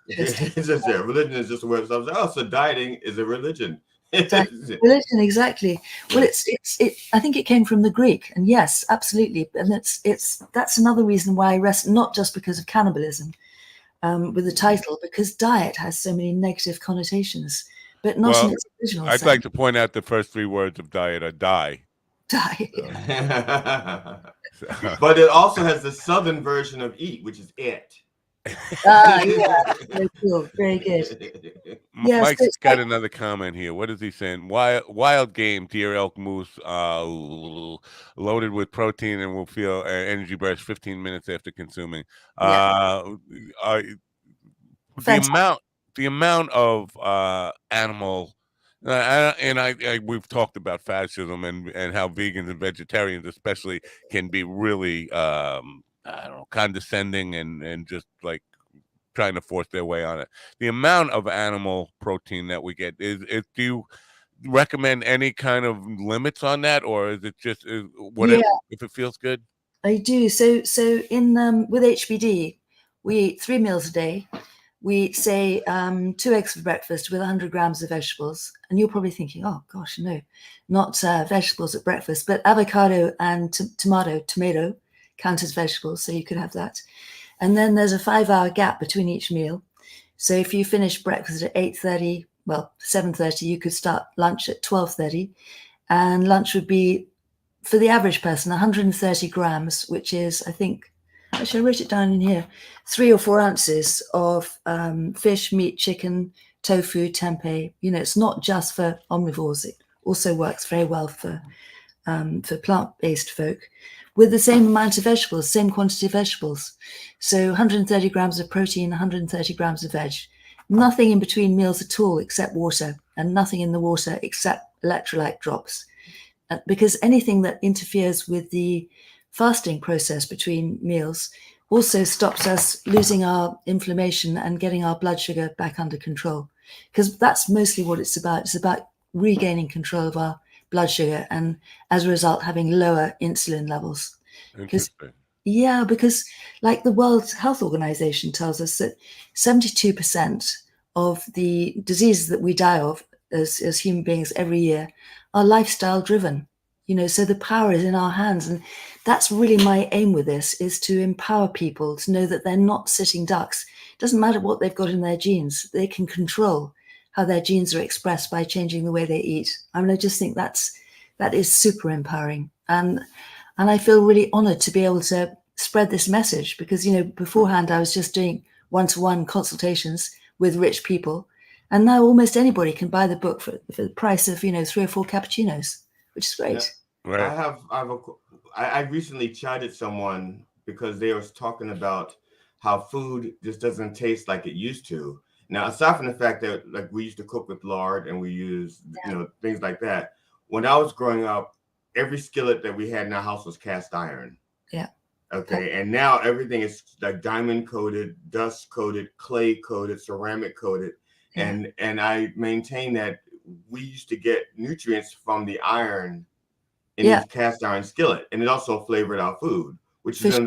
It's just religion is just a way of life. Oh, so dieting is a religion. Religion, exactly. Well, I think it came from the Greek, and yes, absolutely. And that's another reason why I rest, not just because of cannibalism, with the title, because diet has so many negative connotations, but not in its original sense. I'd like to point out the first three words of diet are die. Die. But it also has the southern version of eat, which is it. Yeah, very cool, very good. Yeah, Mike's got another comment here. What is he saying? Wild game, deer, elk, moose, loaded with protein and will feel energy burst 15 minutes after consuming. The amount of animal, we've talked about fascism and how vegans and vegetarians especially can be really I don't know, condescending and just like trying to force their way on it. The amount of animal protein that we get do you recommend any kind of limits on that, or is it just whatever if it feels good? I do. So in with HBD, we eat 3 meals a day. We eat, say, 2 eggs for breakfast with 100 grams of vegetables. And you're probably thinking, oh gosh, no, not vegetables at breakfast, but avocado and tomato count as vegetables, so you could have that. And then there's a 5-hour gap between each meal. So if you finish breakfast at 8:30, well, 7:30, you could start lunch at 12:30. And lunch would be, for the average person, 130 grams, which is, I think, actually I wrote it down in here, 3 or 4 ounces of fish, meat, chicken, tofu, tempeh. It's not just for omnivores. It also works very well for plant-based folk, with the same amount of vegetables, same quantity of vegetables. So 130 grams of protein, 130 grams of veg. nothing in between meals at all except water, and nothing in the water except electrolyte drops. Because anything that interferes with the fasting process between meals also stops us losing our inflammation and getting our blood sugar back under control. Because that's mostly what it's about. It's about regaining control of our blood sugar and, as a result, having lower insulin levels. Interesting. Yeah, because like the World Health Organization tells us that 72% of the diseases that we die of as human beings every year are lifestyle driven. So the power is in our hands. And that's really my aim with this, is to empower people to know that they're not sitting ducks. It doesn't matter what they've got in their genes. They can control how their genes are expressed by changing the way they eat. I mean, I just think that is super empowering. And I feel really honored to be able to spread this message because, beforehand I was just doing one-to-one consultations with rich people. And now almost anybody can buy the book for the price of, 3 or 4 cappuccinos, which is great. Yeah. Right. I recently chatted someone because they was talking about how food just doesn't taste like it used to. Now, aside from the fact that like we used to cook with lard and we use, things like that. When I was growing up, every skillet that we had in our house was cast iron. Yeah. Okay. And now everything is like diamond coated, dust coated, clay coated, ceramic coated. Yeah. And I maintain that we used to get nutrients from the iron in these cast iron skillet, and it also flavored our food, which is,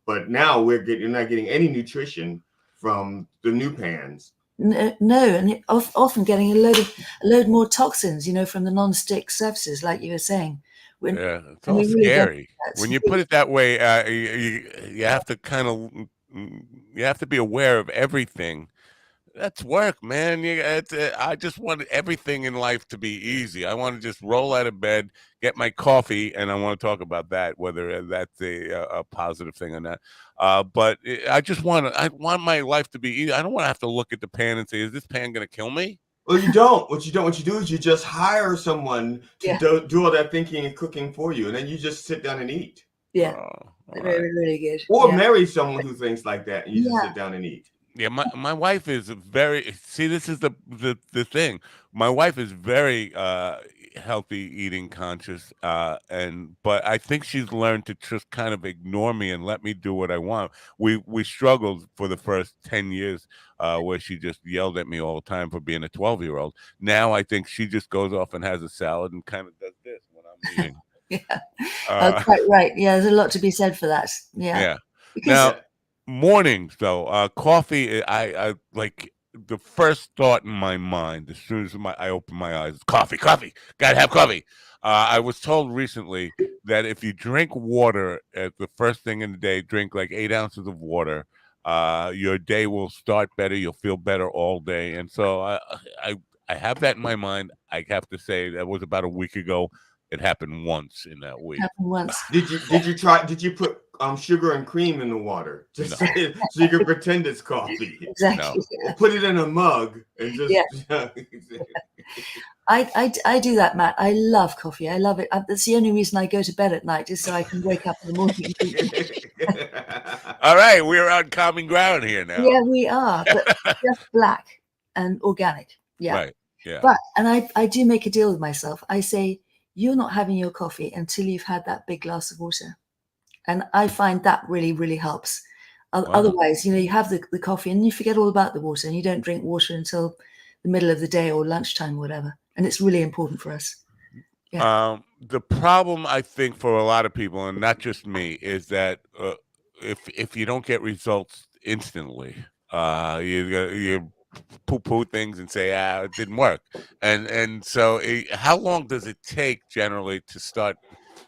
but now you're not getting any nutrition from the new pans. No, and often getting a load more toxins, from the non-stick surfaces, like you were saying. It's all scary. When you put it that way, you have to you have to be aware of everything. That's work, man. I just want everything in life to be easy. I want to just roll out of bed, get my coffee, and I want to talk about that, whether that's a positive thing or not. But I want my life to be easy. I don't want to have to look at the pan and say, "Is this pan going to kill me?" Well, you don't. What you do is you just hire someone to do all that thinking and cooking for you, and then you just sit down and eat. Yeah, very, really good. Or marry someone who thinks like that, and you just sit down and eat. Yeah, my wife is this is the thing. My wife is very healthy eating conscious, but I think she's learned to just kind of ignore me and let me do what I want. We struggled for the first 10 years where she just yelled at me all the time for being a 12-year-old. Now I think she just goes off and has a salad and kind of does this when I'm eating. Quite right. Yeah, there's a lot to be said for that. Yeah. Now, mornings though, coffee, I like the first thought in my mind as soon as I open my eyes, coffee, gotta have coffee. I was told recently that if you drink water at the first thing in the day, drink like 8 ounces of water, your day will start better. You'll feel better all day. And so I have that in my mind. I have to say that was about a week ago. It happened once in that week. Happened once. Did you put sugar and cream in the water just so you can pretend it's coffee? Exactly. No. Or put it in a mug and just I do that, Matt. I love coffee. I love it. That's the only reason I go to bed at night, is so I can wake up in the morning. All right, we're on common ground here now. Yeah, we are, but just black and organic. Yeah. Right. Yeah. But I do make a deal with myself. I say, you're not having your coffee until you've had that big glass of water. And I find that really, really helps. Wow. Otherwise, you have the coffee and you forget all about the water, and you don't drink water until the middle of the day or lunchtime, whatever. And it's really important for us. Yeah. The problem, I think, for a lot of people, and not just me, is that if you don't get results instantly, you poo-poo things and say, it didn't work. And so how long does it take generally to start,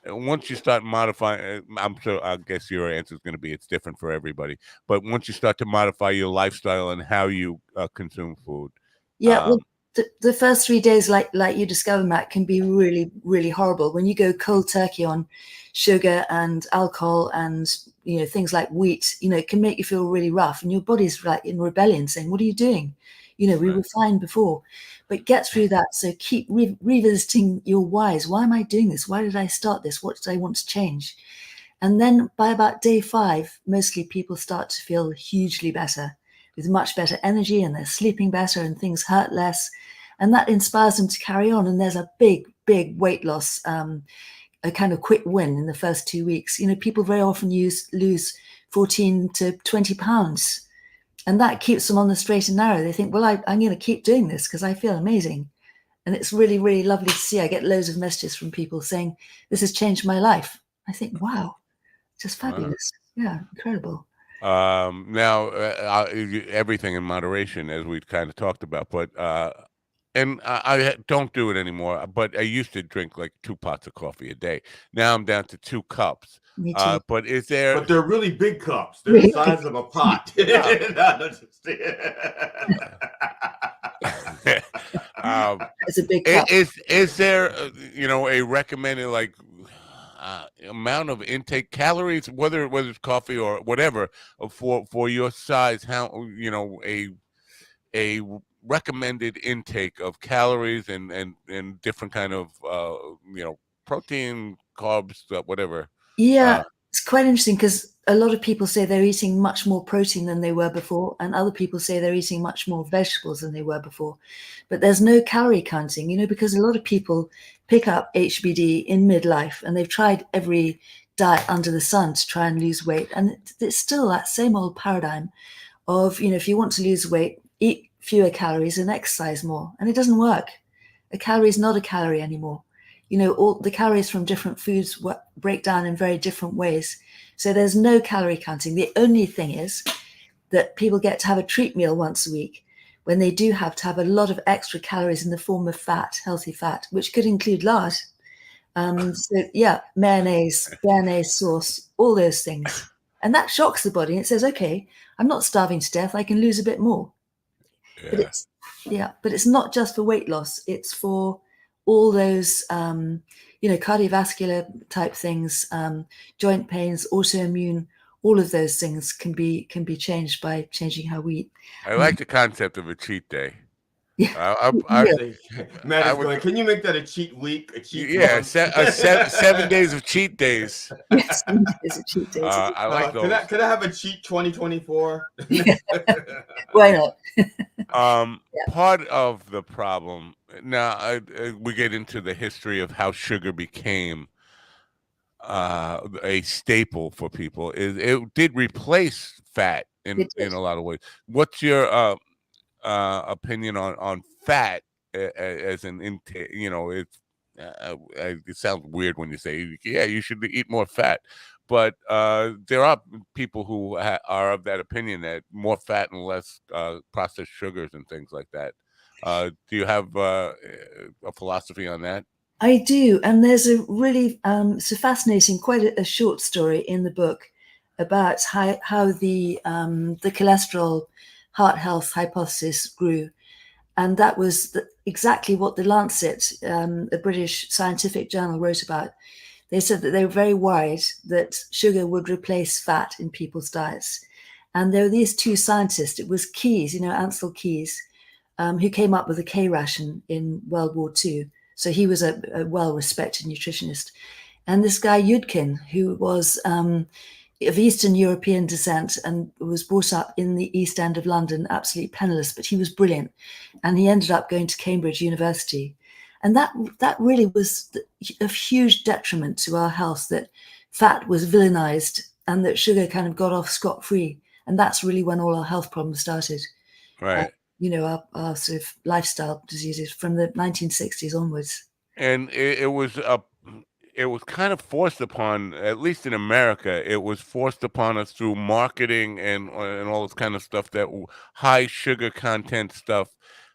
once you start modifying, I guess your answer is going to be it's different for everybody, but once you start to modify your lifestyle and how you consume food? Yeah, well, the first 3 days, like you discovered, Matt, can be really, really horrible. When you go cold turkey on sugar and alcohol and things like wheat, it can make you feel really rough, and your body's like in rebellion, saying, "What are you doing? We were fine before." But get through that. So keep revisiting your whys. Why am I doing this? Why did I start this? What did I want to change? And then by about day 5, mostly people start to feel hugely better. with much better energy, and they're sleeping better and things hurt less. And that inspires them to carry on. And there's a big weight loss, a kind of quick win in the first 2 weeks. You know, people very often lose 14 to 20 pounds, and that keeps them on the straight and narrow. They think, well, I'm going to keep doing this because I feel amazing. And it's really, really lovely to see. I get loads of messages from people saying, this has changed my life. I think, wow, just fabulous. Yeah, incredible. Now, everything in moderation, as we kind of talked about, but and I don't do it anymore. But I used to drink like 2 pots of coffee a day. Now I'm down to 2 cups. Me too. But is there? But they're really big cups. They're the size of a pot. It's a big cup. Is there, a recommended like amount of intake calories, whether it's coffee or whatever, for your size? How, a recommended intake of calories and different kind of protein, carbs, whatever. Yeah, it's quite interesting because a lot of people say they're eating much more protein than they were before, and other people say they're eating much more vegetables than they were before. But there's no calorie counting, because a lot of people pick up HBD in midlife, and they've tried every diet under the sun to try and lose weight. And it's still that same old paradigm of, if you want to lose weight, eat fewer calories and exercise more. And it doesn't work. A calorie is not a calorie anymore. All the calories from different foods break down in very different ways. So there's no calorie counting. The only thing is that people get to have a treat meal once a week when they do have to have a lot of extra calories in the form of fat, healthy fat, which could include lard. So yeah, mayonnaise, béarnaise sauce, all those things. And that shocks the body. And it says, okay, I'm not starving to death. I can lose a bit more. Yeah. But it's not just for weight loss. It's for all those, cardiovascular type things, joint pains, autoimmune, all of those things can be changed by changing how we eat. I like the concept of a cheat day. Yeah. Matt is going, can you make that a cheat week? A cheat month? 7 days of cheat days. Yes, 7 days of cheat days. I like those. Could I have a cheat 2024? Why not? Part of the problem now, we get into the history of how sugar became a staple for people. It did replace fat in a lot of ways. What's your opinion on fat as an intake? It sounds weird when you say, yeah, you should eat more fat. But there are people who are of that opinion that more fat and less processed sugars and things like that. Do you have a philosophy on that? I do. And there's a really fascinating, quite a short story in the book about how the cholesterol heart health hypothesis grew. And that was exactly what the Lancet, a British scientific journal, wrote about. They said that they were very worried that sugar would replace fat in people's diets. And there were these 2 scientists, it was Keyes, Ansel Keyes, who came up with the K ration in World War II. So he was a well-respected nutritionist. And this guy Yudkin, who was of Eastern European descent and was brought up in the East End of London, absolutely penniless, but he was brilliant. And he ended up going to Cambridge University. And that really was a huge detriment to our health, that fat was villainized and that sugar kind of got off scot-free. And that's really when all our health problems started. Right. Our sort of lifestyle diseases from the 1960s onwards. And it was kind of forced upon, at least in America, it was forced upon us through marketing and all this kind of stuff, that high sugar content stuff.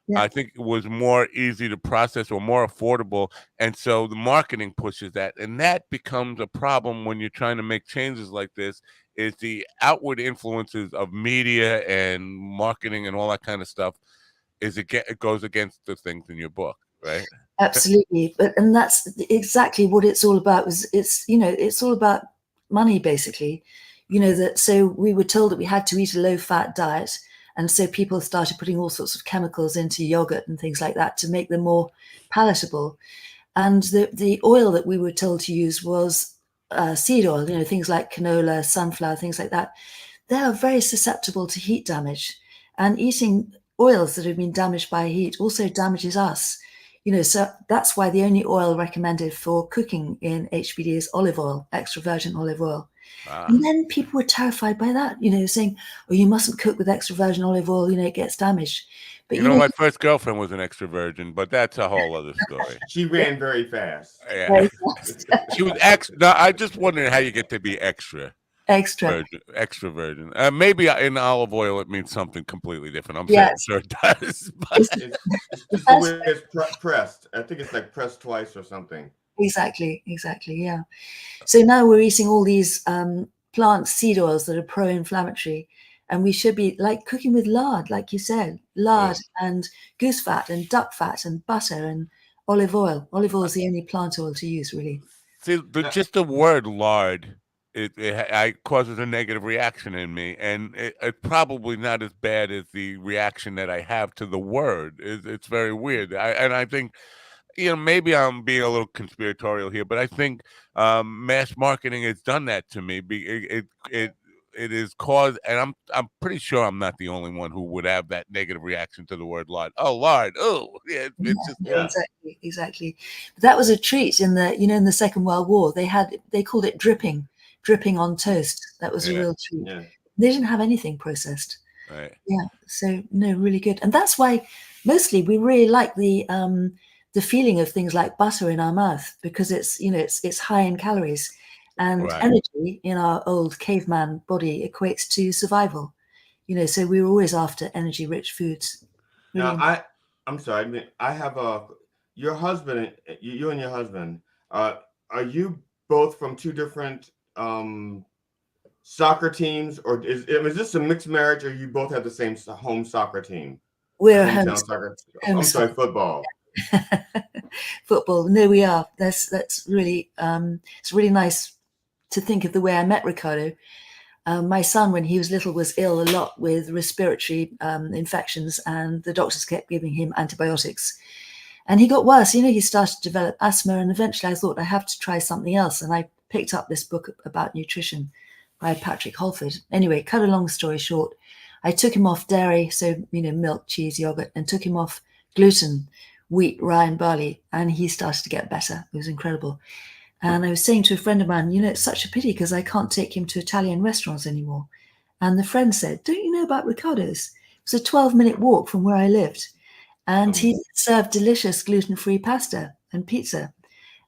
Yeah. I think it was more easy to process or more affordable. And so the marketing pushes that. And that becomes a problem when you're trying to make changes like this, is the outward influences of media and marketing and all that kind of stuff. It goes against the things in your book, right? Absolutely. And that's exactly what it's all about. It's all about money, basically. So we were told that we had to eat a low-fat diet. And so people started putting all sorts of chemicals into yogurt and things like that to make them more palatable. And the oil that we were told to use was seed oil, things like canola, sunflower, things like that. They are very susceptible to heat damage. And eating oils that have been damaged by heat also damages us. So that's why the only oil recommended for cooking in HBD is olive oil, extra virgin olive oil. And then people were terrified by that, saying, "Oh, you mustn't cook with extra virgin olive oil, it gets damaged." But my first girlfriend was an extra virgin, but that's a whole other story. She ran very fast. Yeah. very fast. She was extra. No, I just wondering how you get to be extra Extra. virgin. Maybe in olive oil it means something completely different. I'm Yes. sure it does. But It's just the way it's pressed. I think it's like pressed twice or something. Exactly. Yeah. So now we're eating all these plant seed oils that are pro-inflammatory, and we should be like cooking with lard, like you said, lard and goose fat and duck fat and butter and olive oil. Olive oil is the only plant oil to use, really. See, just the word lard, it causes a negative reaction in me, and it's probably not as bad as the reaction that I have to the word. It's very weird. I think, maybe I'm being a little conspiratorial here, but I think mass marketing has done that to me. It is caused, and I'm pretty sure I'm not the only one who would have that negative reaction to the word lard. Oh, lard! Oh, yeah, it's just Exactly. But that was a treat in the Second World War. They called it dripping on toast. That was a real treat. Yeah. They didn't have anything processed. Right. Yeah. So no, really good, and that's why mostly we really like the feeling of things like butter in our mouth, because it's high in calories, and energy in our old caveman body equates to survival. So we were always after energy-rich foods. Really. Now I'm sorry. I mean, I have your husband. You and your husband. Are you both from two different soccer teams, or is this a mixed marriage, or you both have the same home soccer team? We're hometown soccer. I'm sorry, football. Football. No, we are. That's really it's really nice to think of the way I met Ricardo. My son, when he was little, was ill a lot with respiratory infections, and the doctors kept giving him antibiotics. And he got worse. He started to develop asthma, and eventually I thought I have to try something else. And I picked up this book about nutrition by Patrick Holford. Anyway, cut a long story short, I took him off dairy, so milk, cheese, yogurt, and took him off gluten, wheat, rye, and barley, and he started to get better. It was incredible. And I was saying to a friend of mine, it's such a pity because I can't take him to Italian restaurants anymore. And the friend said, "Don't you know about Ricardo's?" It was a 12-minute walk from where I lived. And he served delicious gluten-free pasta and pizza.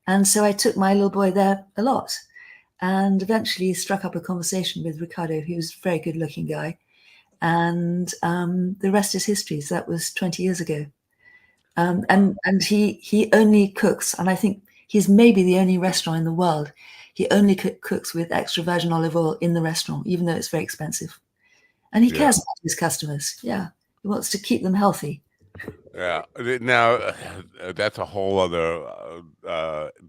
And so I took my little boy there a lot, and eventually struck up a conversation with Ricardo, who was a very good-looking guy. And the rest is history. So that was 20 years ago. And he only cooks, and I think he's maybe the only restaurant in the world. He only cooks with extra virgin olive oil in the restaurant, even though it's very expensive. And he cares about his customers. Yeah, he wants to keep them healthy. Yeah. Now, that's a whole other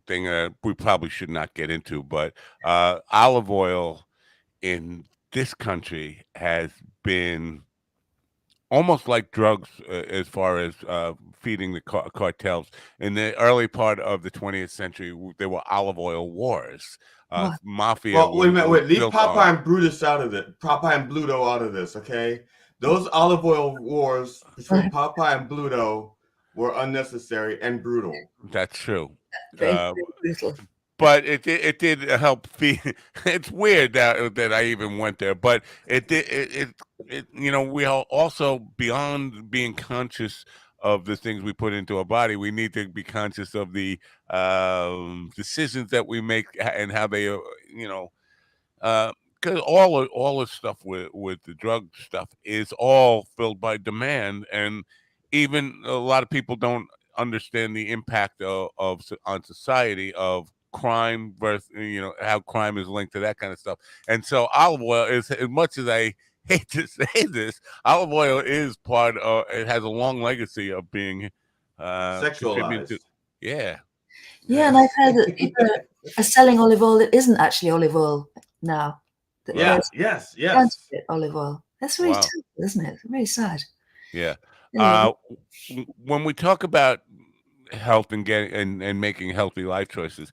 thing that we probably should not get into. But olive oil in this country has been almost like drugs as far as feeding the cartels. In the early part of the 20th century, there were olive oil wars. Mafia. Well, wait a minute. Wait, leave Popeye and Brutus out of it. Popeye and Bluto out of this, okay? Those olive oil wars between Popeye and Bluto were unnecessary and brutal. That's true. Very brutal. But it did help feed. It's weird that I even went there, but it did. We are also, beyond being conscious of the things we put into our body, we need to be conscious of the decisions that we make and how they, because all the stuff with the drug stuff is all filled by demand, and even a lot of people don't understand the impact on society of crime versus how crime is linked to that kind of stuff. And so olive oil is, as much as I hate to say this, olive oil is part of, it has a long legacy of being sexualized. Yeah, and I've heard that people are selling olive oil that isn't actually olive oil now. Yes. Olive oil. That's really terrible, isn't it? Very sad. Yeah. Anyway. When we talk about health and making healthy life choices,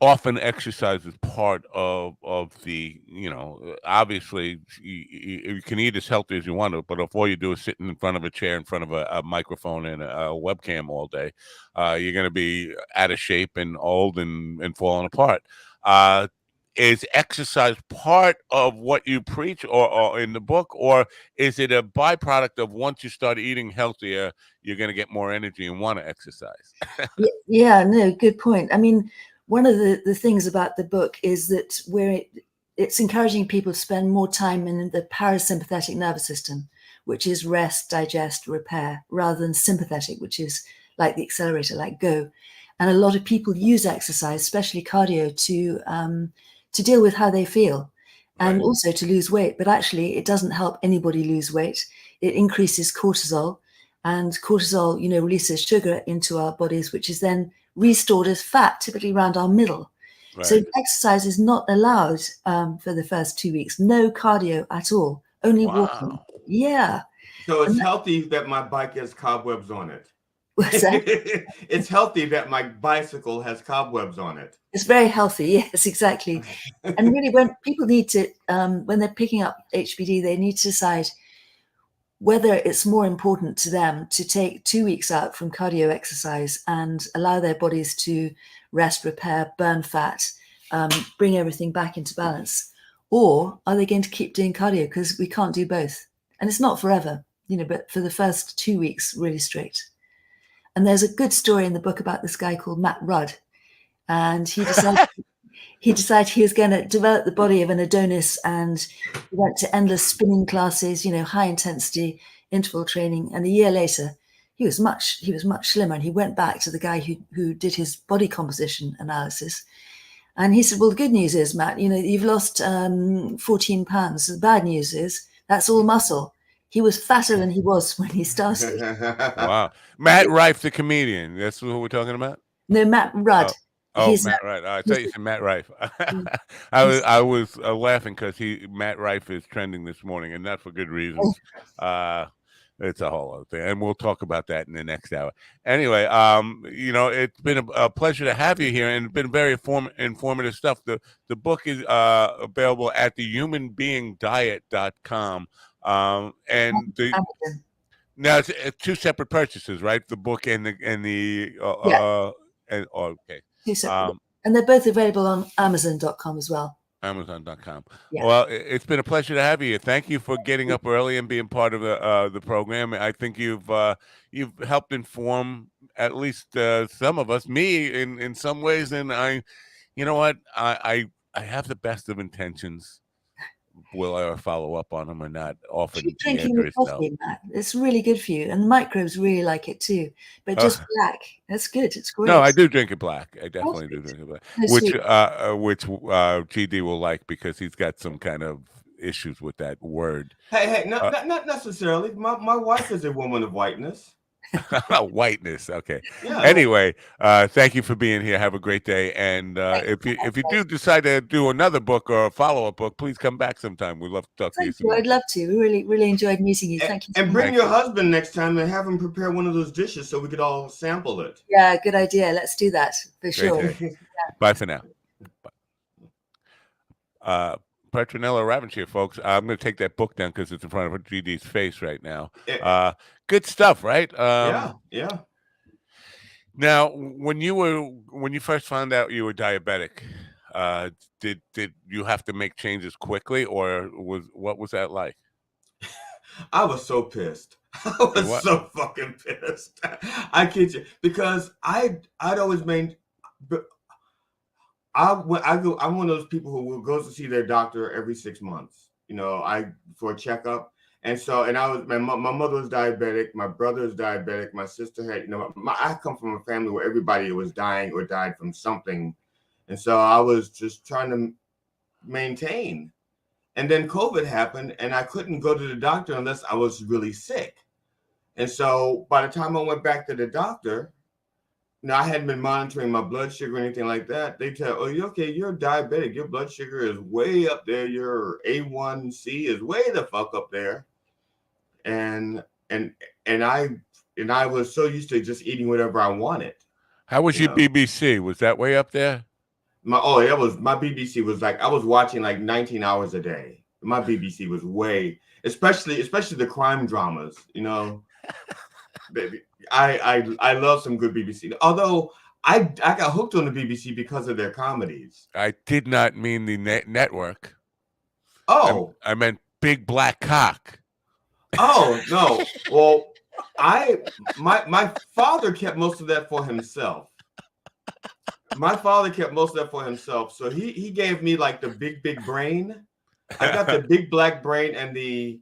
often exercise is part of the, obviously you can eat as healthy as you want to, but if all you do is sitting in front of a chair in front of a microphone and a webcam all day, you're going to be out of shape and old and falling apart. Is exercise part of what you preach or in the book, or is it a byproduct of once you start eating healthier, you're going to get more energy and want to exercise? Yeah, no, good point. I mean, one of the things about the book is that it's encouraging people to spend more time in the parasympathetic nervous system, which is rest, digest, repair, rather than sympathetic, which is like the accelerator, like go. And a lot of people use exercise, especially cardio, to deal with how they feel and also to lose weight. But actually, it doesn't help anybody lose weight. It increases cortisol. And cortisol, releases sugar into our bodies, which is then restored as fat, typically around our middle. Right. So exercise is not allowed for the first 2 weeks. No cardio at all, only walking. Yeah. So it's healthy that my bike has cobwebs on it. What's that? It's healthy that my bicycle has cobwebs on it. It's very healthy. Yes, exactly. And really, when people need to, when they're picking up HBD, they need to decide whether it's more important to them to take 2 weeks out from cardio exercise and allow their bodies to rest, repair, burn fat, bring everything back into balance, or are they going to keep doing cardio? Because we can't do both. And it's not forever, but for the first 2 weeks, really strict. And there's a good story in the book about this guy called Matt Rudd. And he decided he was going to develop the body of an Adonis, and he went to endless spinning classes, high intensity interval training. And a year later, he was much slimmer. And he went back to the guy who did his body composition analysis. And he said, well, the good news is, Matt, you've lost 14 pounds. The bad news is that's all muscle. He was fatter than he was when he started. Wow. Matt Rife, the comedian. That's who we're talking about? No, Matt Rudd. Oh, Matt Rife. I thought you said Matt Rife. I was laughing because Matt Rife is trending this morning, and not for good reasons. It's a whole other thing, and we'll talk about that in the next hour. Anyway, it's been a pleasure to have you here, and it's been very informative stuff. The book is available at thehumanbeingdiet.com. And now it's two separate purchases, right? The book and okay. And they're both available on Amazon.com as well. Amazon.com. Yeah. Well, it's been a pleasure to have you. Thank you for getting up early and being part of the program. I think you've helped inform at least some of us, me in some ways, and I have the best of intentions. Will I follow up on them or not? Often keep drinking the coffee, Matt. It's really good for you, and the microbes really like it too. But just black, that's good. It's great. No, I do drink it black. I definitely do drink it black, which GD will like because he's got some kind of issues with that word. Hey, not necessarily. My wife is a woman of whiteness. Whiteness. Okay. Yeah. Anyway, thank you for being here. Have a great day. And if you do decide to do another book or a follow-up book, please come back sometime. We'd love to talk to you soon. I'd love to. We really enjoyed meeting you. Thank you. And bring your husband next time and have him prepare one of those dishes so we could all sample it. Yeah, good idea. Let's do that for sure. Yeah. Bye for now. Bye. Petronella Ravenshire, folks. I'm going to take that book down because it's in front of GD's face right now. Good stuff, right? Yeah. Now, when you first found out you were diabetic, did you have to make changes quickly, or what was that like? I was so pissed. I was so fucking pissed. I kid you, because I'd always made. I'm one of those people who goes to see their doctor every 6 months, for a checkup. And so, my mother was diabetic. My brother was diabetic. My sister had, I come from a family where everybody was dying or died from something. And so I was just trying to maintain. And then COVID happened and I couldn't go to the doctor unless I was really sick. And so by the time I went back to the doctor, I hadn't been monitoring my blood sugar or anything like that. They tell, you're diabetic. Your blood sugar is way up there. Your A1C is way the fuck up there. And I was so used to just eating whatever I wanted. How was your BBC? Was that way up there? My BBC was like, I was watching like 19 hours a day. My BBC was especially the crime dramas, you know. Baby, I love some good BBC. Although I got hooked on the BBC because of their comedies. I did not mean the network. Oh, I meant Big Black Cock. Oh no. Well, my father kept most of that for himself. So he gave me like the big brain. I got the big black brain and the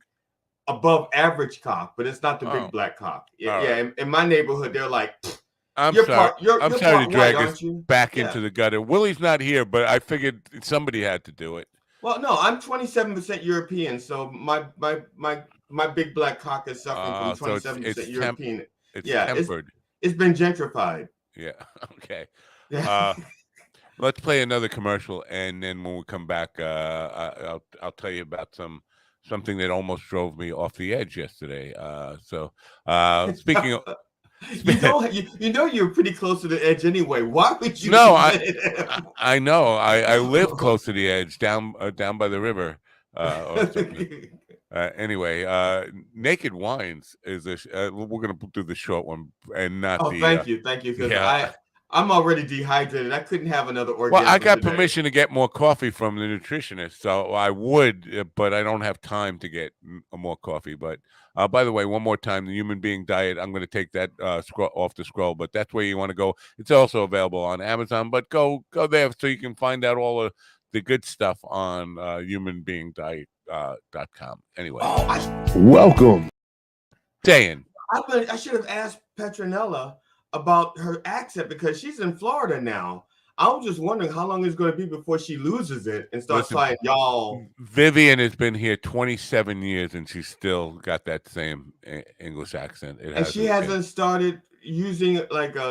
above average cock, but it's not the big black cock. Yeah, right. In my neighborhood, they're like, I'm sorry to drag us back into the gutter. Willie's not here, but I figured somebody had to do it. Well, no, I'm 27% European, so my big black cock is suffering from 27% European. It's tempered. It's been gentrified. Yeah. Okay. Yeah. Let's play another commercial, and then when we come back, I'll tell you about something that almost drove me off the edge yesterday. Speaking of. You know you're pretty close to the edge anyway. Why would you? No, I know. I live close to the edge, down by the river. Anyway, Naked Wines is we're gonna do the short one and not the. Thank you, because I'm already dehydrated. I couldn't have another orgasm. Well, I got permission to get more coffee from the nutritionist, so I would, but I don't have time to get more coffee. But by the way, one more time, the Human Being Diet. I'm going to take that off the scroll, but that's where you want to go. It's also available on Amazon, but go there so you can find out all of the good stuff on humanbeingdiet.com. Anyway, welcome, Dan. I should have asked Petronella about her accent because she's in Florida now. I was just wondering how long it's going to be before she loses it and starts trying y'all. Vivian has been here 27 years and she's still got that same English accent. And she hasn't started using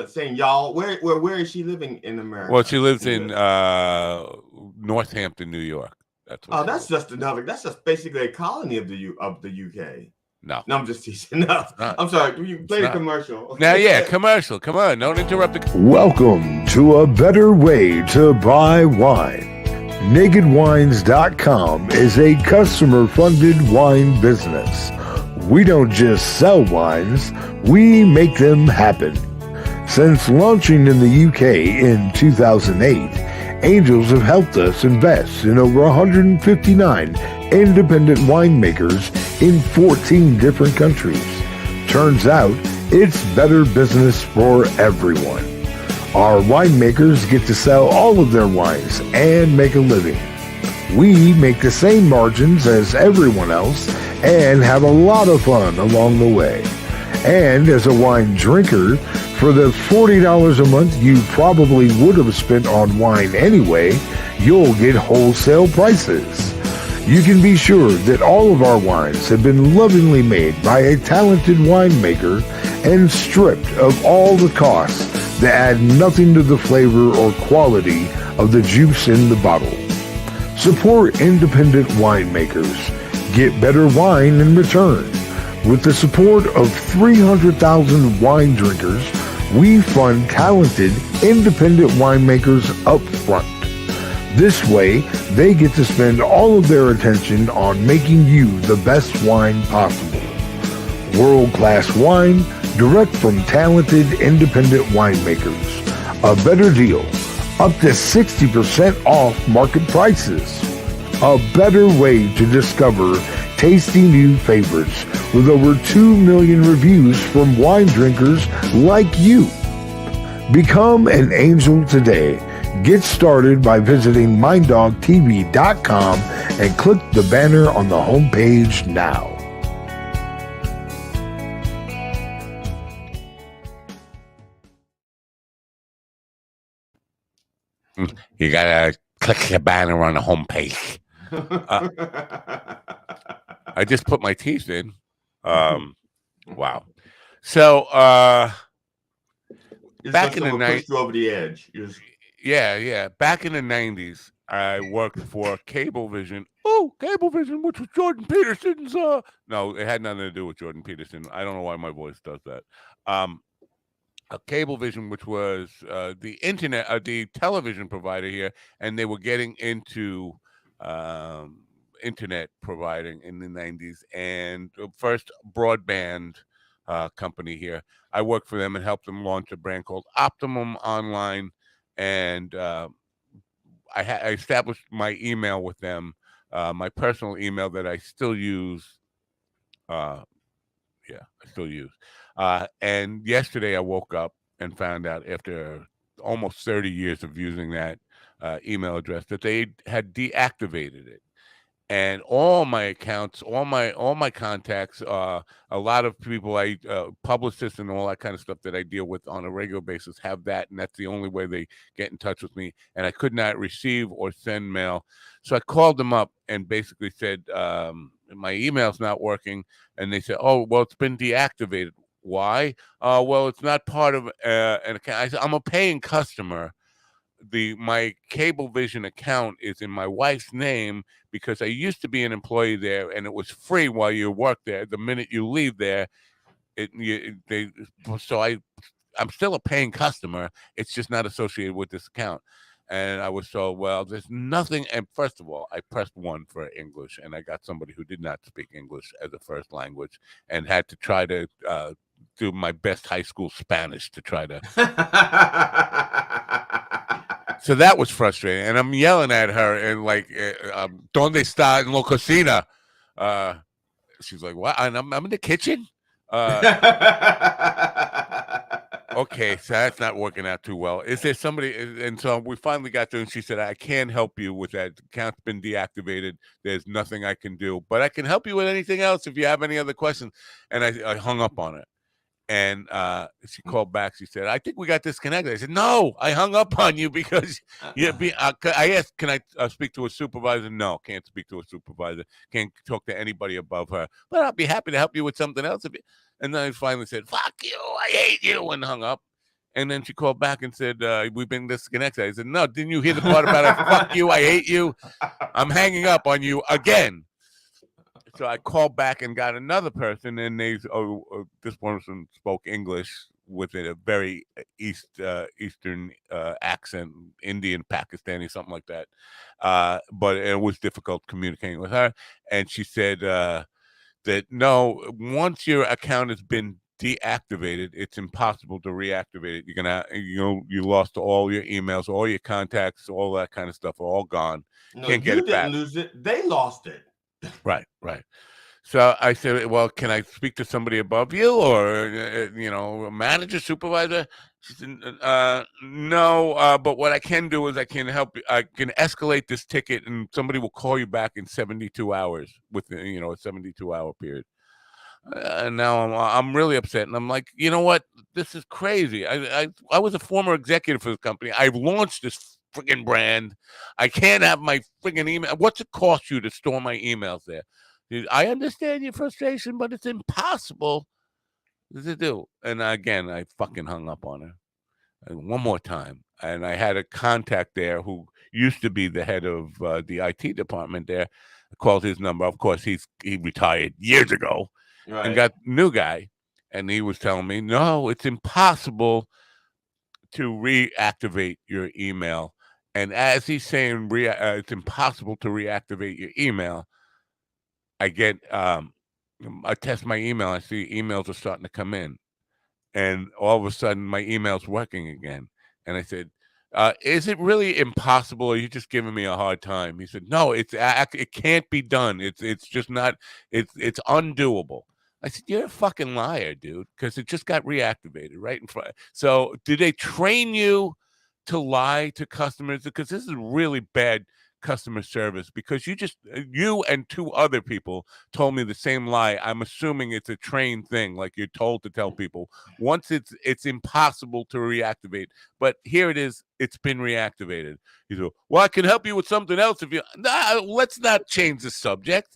saying y'all. Where is she living in America? Well, she lives in Northampton, New York. That's just basically a colony of the UK. No, I'm just teasing. No, I'm sorry. You played a commercial. Now, commercial. Come on, don't interrupt the. Welcome to a better way to buy wine. NakedWines.com is a customer-funded wine business. We don't just sell wines, we make them happen. Since launching in the UK in 2008, Angels have helped us invest in over 159 independent winemakers in 14 different countries. Turns out, it's better business for everyone. Our winemakers get to sell all of their wines and make a living. We make the same margins as everyone else and have a lot of fun along the way. And as a wine drinker, for the $40 a month you probably would have spent on wine anyway, you'll get wholesale prices. You can be sure that all of our wines have been lovingly made by a talented winemaker and stripped of all the costs that add nothing to the flavor or quality of the juice in the bottle. Support independent winemakers. Get better wine in return. With the support of 300,000 wine drinkers, we fund talented independent winemakers up front. This way, they get to spend all of their attention on making you the best wine possible. World-class wine, direct from talented independent winemakers. A better deal, up to 60% off market prices. A better way to discover tasty new favorites with over 2 million reviews from wine drinkers like you. Become an angel today. Get started by visiting minddogtv.com and click the banner on the homepage now. You gotta click the banner on the homepage. I just put my teeth in. Wow. So back in the 90s, over the edge. Yeah. Back in the 90s, I worked for Cablevision. Oh, Cablevision, which was Jordan Peterson's. No, it had nothing to do with Jordan Peterson. I don't know why my voice does that. Cablevision, which was the internet, the television provider here, and they were getting into internet providing in the 90s, and first broadband company here. I worked for them and helped them launch a brand called Optimum Online, and I established my email with them, my personal email that I still use. Yeah, I still use. And yesterday I woke up and found out after almost 30 years of using that email address that they had deactivated it. And all my accounts, all my contacts, a lot of people, publicists and all that kind of stuff that I deal with on a regular basis have that, and that's the only way they get in touch with me. And I could not receive or send mail, so I called them up and basically said my email's not working, and they said, "Oh, well, it's been deactivated." Why? Well, it's not part of an account. I said, I'm a paying customer. My Cablevision account is in my wife's name because I used to be an employee there, and it was free while you work there. The minute you leave there, I'm still a paying customer. It's just not associated with this account. And I was told, well, there's nothing. And first of all, I pressed 1 for English, and I got somebody who did not speak English as a first language, and had to try to do my best high school Spanish to try to. So that was frustrating, and I'm yelling at her and like, "Donde está en la cocina?" She's like, "What?" And I'm in the kitchen. Okay, so that's not working out too well. Is there somebody? And so we finally got to, and she said, "I can't help you with that. The account's been deactivated. There's nothing I can do, but I can help you with anything else if you have any other questions." And I hung up on her. And she called back. She said, "I think we got disconnected." I said, "No, I hung up on you because I asked, can I speak to a supervisor? No, can't speak to a supervisor. Can't talk to anybody above her. But I'll be happy to help you with something else." And then I finally said, "Fuck you, I hate you," and hung up. And then she called back and said, "We've been disconnected." I said, "No, didn't you hear the part about it? Fuck you, I hate you. I'm hanging up on you again." So I called back and got another person, and this person spoke English with a very Eastern accent, Indian, Pakistani, something like that. But it was difficult communicating with her. And she said that no, once your account has been deactivated, it's impossible to reactivate it. You lost all your emails, all your contacts, all that kind of stuff are all gone. No, Can't get you it back. didn't lose it. They lost it. Right. So I said, "Well, can I speak to somebody above you, or a manager, supervisor?" She said, "No, but what I can do is I can help you. I can escalate this ticket, and somebody will call you back in 72 hours within a 72-hour period." And now I'm really upset, and I'm like, you know what? This is crazy. I was a former executive for this company. I've launched this freaking brand. I can't have my freaking email. What's it cost you to store my emails there? I understand your frustration, but it's impossible to do. And again, I fucking hung up on her. And one more time. And I had a contact there who used to be the head of the IT department there. I called his number. Of course, he retired years ago, Right. and got a new guy. And he was telling me, no, it's impossible to reactivate your email. And as he's saying, it's impossible to reactivate your email, I test my email. I see emails are starting to come in, and all of a sudden my email's working again. And I said, "Is it really impossible? Or are you just giving me a hard time?" He said, "No, it can't be done. It's just not. It's undoable." I said, "You're a fucking liar, dude, because it just got reactivated right in front." So, did they train you to lie to customers? Because this is really bad customer service, because you and 2 other people told me the same lie. I'm assuming it's a trained thing, like you're told to tell people once it's impossible to reactivate, but here it is, it's been reactivated. You go, "Well, I can help you with something else if you." Nah, let's not change the subject.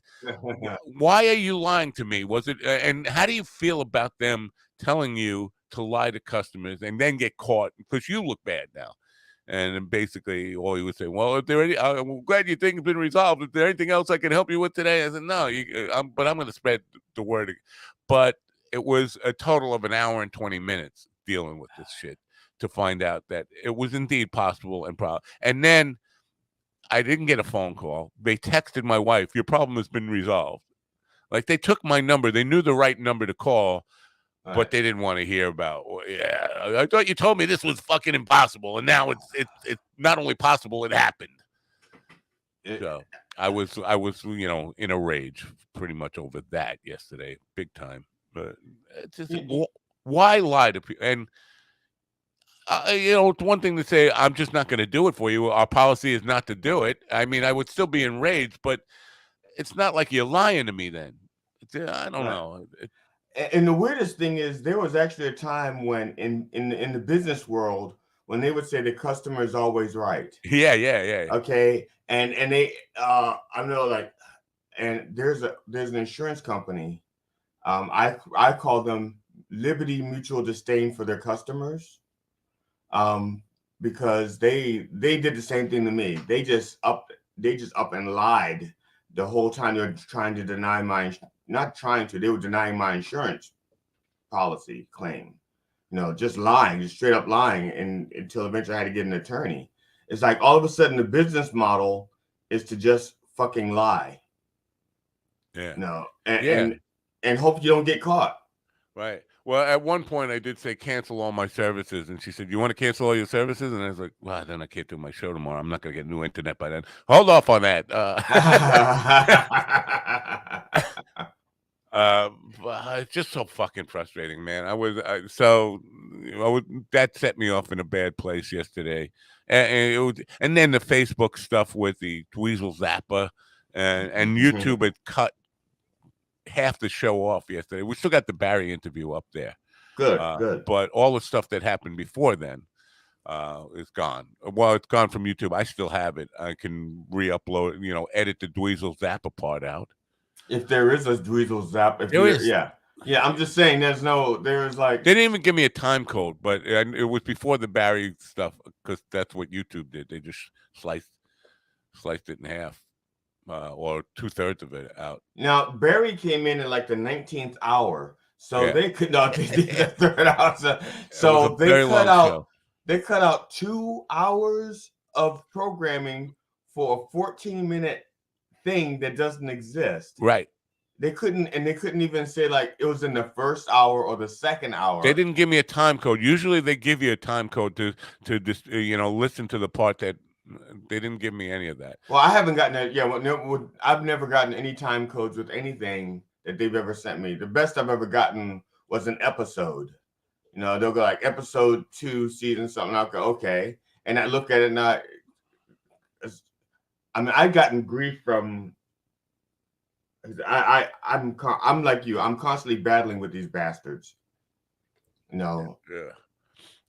Why are you lying to me? Was it and how do you feel about them telling you to lie to customers and then get caught because you look bad now? And then basically all he would say, "Well, if there any, I'm glad you think it's been resolved. Is there anything else I can help you with today?" I said, "No, but I'm going to spread the word." But it was a total of an hour and 20 minutes dealing with this shit to find out that it was indeed possible and then I didn't get a phone call. They texted my wife, "Your problem has been resolved." Like they took my number. They knew the right number to call, but they didn't want to hear about. Yeah, I thought you told me this was fucking impossible, and now it's not only possible, it happened. So I was in a rage pretty much over that yesterday, big time. But it's just why lie to people? And it's one thing to say I'm just not going to do it for you. Our policy is not to do it. I mean, I would still be enraged, but it's not like you're lying to me. Then I don't know. And the weirdest thing is, there was actually a time when in the business world when they would say the customer is always right. Yeah. Okay, and they I know, like, and there's an insurance company. I call them Liberty Mutual Disdain for their customers. Because they did the same thing to me. They just up and lied the whole time. They were trying to deny they were denying my insurance policy claim. Just lying, just straight up lying, and until eventually I had to get an attorney. It's like all of a sudden the business model is to just fucking lie. Yeah. And hope you don't get caught. Right. Well, at one point I did say cancel all my services, and she said, "You want to cancel all your services?" And I was like, "Well, then I can't do my show tomorrow. I'm not going to get new internet by then. Hold off on that." It's just so fucking frustrating, man. That set me off in a bad place yesterday, and then the Facebook stuff with the Dweezil Zappa, and YouTube had cut half the show off yesterday. We still got the Barry interview up there. Good. But all the stuff that happened before then is gone. Well, it's gone from YouTube. I still have it. I can re-upload, edit the Dweezil Zappa part out. If there is a Dweezil Zappa, yeah. I'm just saying, there's like, they didn't even give me a time code, but it was before the Barry stuff, because that's what YouTube did. They just sliced it in half. Or 2/3 of it out. Now Barry came in at like the 19th hour, so they could not get the third hour. So they cut out 2 hours of programming for a 14-minute thing that doesn't exist. Right. They couldn't even say like it was in the first hour or the second hour. They didn't give me a time code. Usually they give you a time code to just listen to the part that. They didn't give me any of that. Well, I haven't gotten it. Yeah, I've never gotten any time codes with anything that they've ever sent me. The best I've ever gotten was an episode. They'll go like episode 2, season something. I'll go, okay, and I look at it and I've gotten grief from. I'm like you. I'm constantly battling with these bastards. Yeah.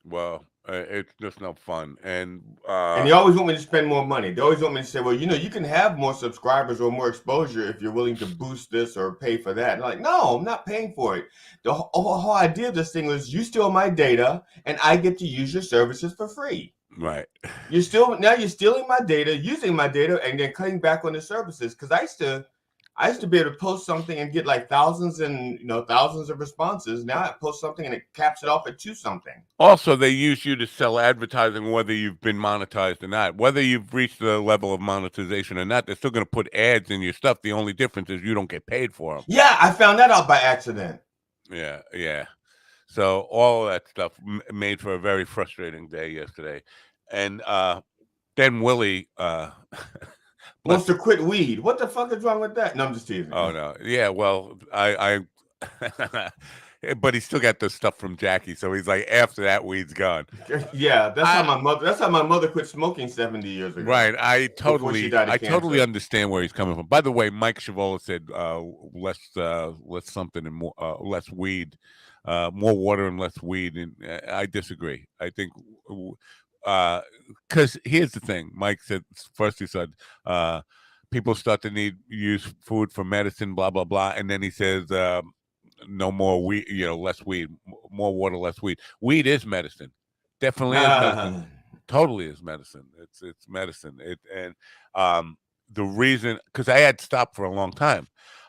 Well. It's just no fun, and they always want me to spend more money. They always want me to say, "Well, you can have more subscribers or more exposure if you're willing to boost this or pay for that." And I'm like, no, I'm not paying for it. The whole idea of this thing was you steal my data and I get to use your services for free. Right. You're stealing my data, using my data, and then cutting back on the services. Because I used to be able to post something and get like thousands of responses. Now I post something and it caps it off at 2 something. Also, they use you to sell advertising, whether you've been monetized or not. Whether you've reached the level of monetization or not, they're still going to put ads in your stuff. The only difference is you don't get paid for them. Yeah, I found that out by accident. Yeah. So all of that stuff made for a very frustrating day yesterday. And then Willie... wants to quit weed. What the fuck is wrong with that? No, I'm just teasing. Oh no, yeah. Well, I but he still got the stuff from Jackie, so he's like, after that, weed's gone. Yeah, that's how my mother quit smoking 70 years ago. Right. I totally understand where he's coming from. By the way, Mike Chavola said less something and more less weed, more water and less weed, and I disagree. I think. Because here's the thing, Mike said first. He said people start to use food for medicine, blah blah blah, and then he says no more weed, less weed, more water, less weed. Weed is medicine, definitely is medicine. Totally is medicine. It's medicine. The reason, because I had stopped for a long time,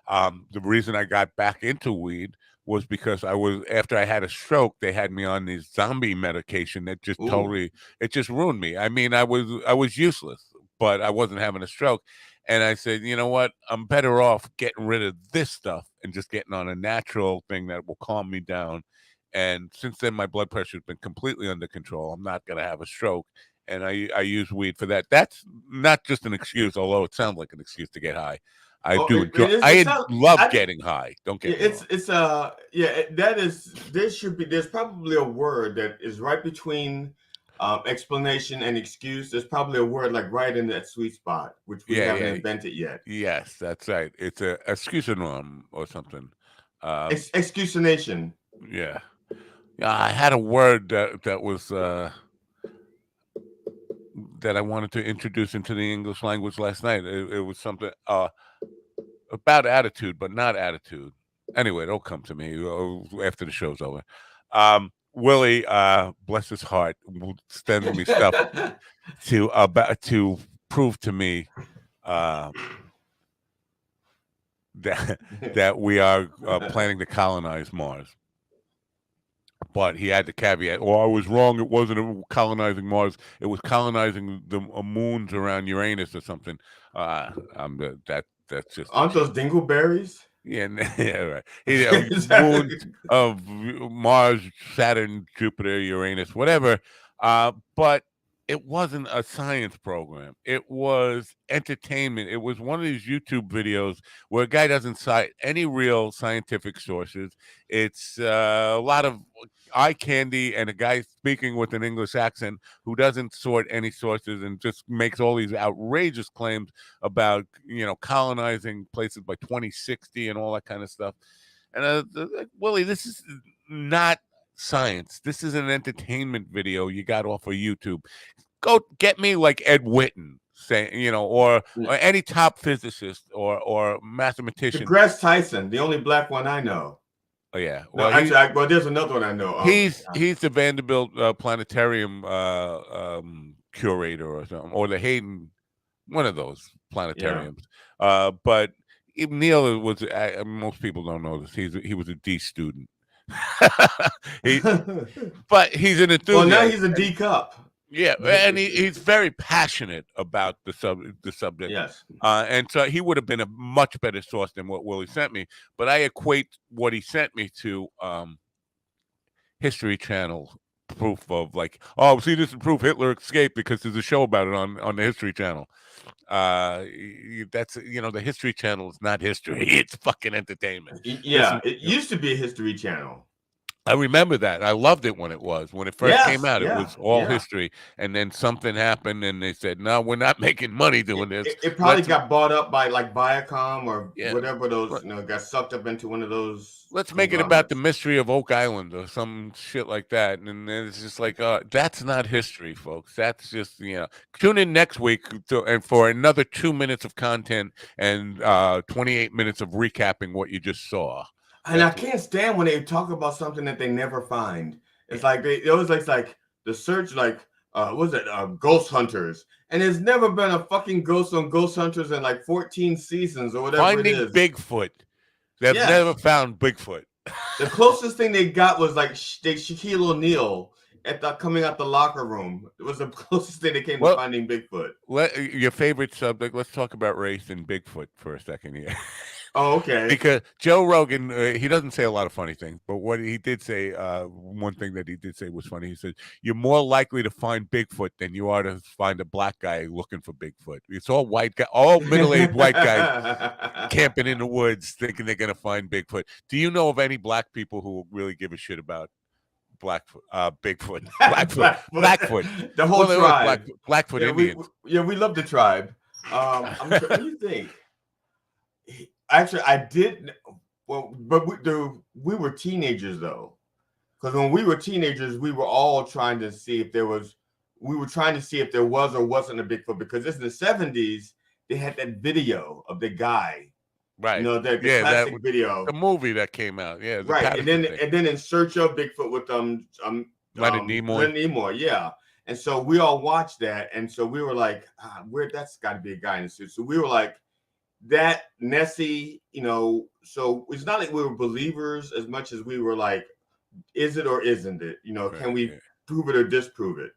the reason I got back into weed was because after I had a stroke, they had me on this zombie medication that just totally, it just ruined me. I mean, I was useless, but I wasn't having a stroke. And I said, you know what? I'm better off getting rid of this stuff and just getting on a natural thing that will calm me down. And since then, my blood pressure has been completely under control. I'm not going to have a stroke. And I use weed for that. That's not just an excuse, although it sounds like an excuse to get high. I do enjoy. Love getting high. Don't get me wrong. There's probably a word that is right between explanation and excuse. There's probably a word like right in that sweet spot, which we haven't invented yet. Yes, that's right. It's a excusinum or something. Excusination. Yeah. Yeah, I had a word that was that I wanted to introduce into the English language last night. It was something about attitude, but not attitude. Anyway, it'll come to me after the show's over. Willie, bless his heart, will send me stuff to prove to me that we are planning to colonize Mars. But he had the caveat, I was wrong. It wasn't colonizing Mars. It was colonizing the moons around Uranus or something. That's just... Aren't those dingleberries? Yeah, right. Moons of Mars, Saturn, Jupiter, Uranus, whatever. But it wasn't a science program. It was entertainment. It was one of these YouTube videos where a guy doesn't cite any real scientific sources. It's a lot of eye candy and a guy speaking with an English accent who doesn't sort any sources and just makes all these outrageous claims about, colonizing places by 2060 and all that kind of stuff. And Willie, this is not science. This is an entertainment video you got off of YouTube. Go get me like Ed Whitten, or any top physicist or mathematician. DeGrasse Tyson, the only black one I know. Oh yeah. Well, there's another one I know. He's the Vanderbilt planetarium curator or something, or the Hayden, one of those planetariums. Yeah. But Neil was. Most people don't know this. He was a D student. But he's an enthusiast. Well, now he's a D cup. Yeah, and he's very passionate about the subject. Yes. And so he would have been a much better source than what Willie sent me. But I equate what he sent me to History Channel proof of see, this is proof Hitler escaped because there's a show about it on the History Channel. That's the History Channel is not history. It's fucking entertainment. Yeah, it used to be a History Channel. I remember that. I loved it when it first came out. It was all history, and then something happened, and they said, "No, we're not making money doing this." It probably got bought up by Viacom or whatever those, got sucked up into one of those. Let's make it about the mystery of Oak Island or some shit like that, and then it's just that's not history, folks. That's just Tune in next week and for another 2 minutes of content and 28 minutes of recapping what you just saw. And I can't stand when they talk about something that they never find. It's like they always like the search, what's it, Ghost Hunters, and there's never been a fucking ghost on Ghost Hunters in 14 seasons or whatever. Finding it is. Bigfoot. They've never found Bigfoot. The closest thing they got was Shaquille O'Neal coming out the locker room. It was the closest thing they came to finding Bigfoot. Your favorite subject. Let's talk about race and Bigfoot for a second here. Oh, okay. Because Joe Rogan, he doesn't say a lot of funny things, but what he did say, one thing that he did say was funny. He said, "You're more likely to find Bigfoot than you are to find a black guy looking for Bigfoot. It's all middle-aged white guys camping in the woods thinking they're going to find Bigfoot." Do you know of any black people who really give a shit about Bigfoot, Blackfoot, the whole tribe, Blackfoot Indians? We love the tribe. What do you think? Actually, I did. Well, but we were teenagers though, because when we were teenagers, we were all trying to see if there was. We were trying to see if there was or wasn't a Bigfoot, because it's in the 70s. They had that video of the guy, right? The classic video, the movie that came out, right. And then In Search of Bigfoot with Leonard Nimoy, yeah. And so we all watched that, and so we were like, that's got to be a guy in a suit. So we were like, that Nessie, so it's not like we were believers as much as we were like, is it or isn't it? Can we prove it or disprove it?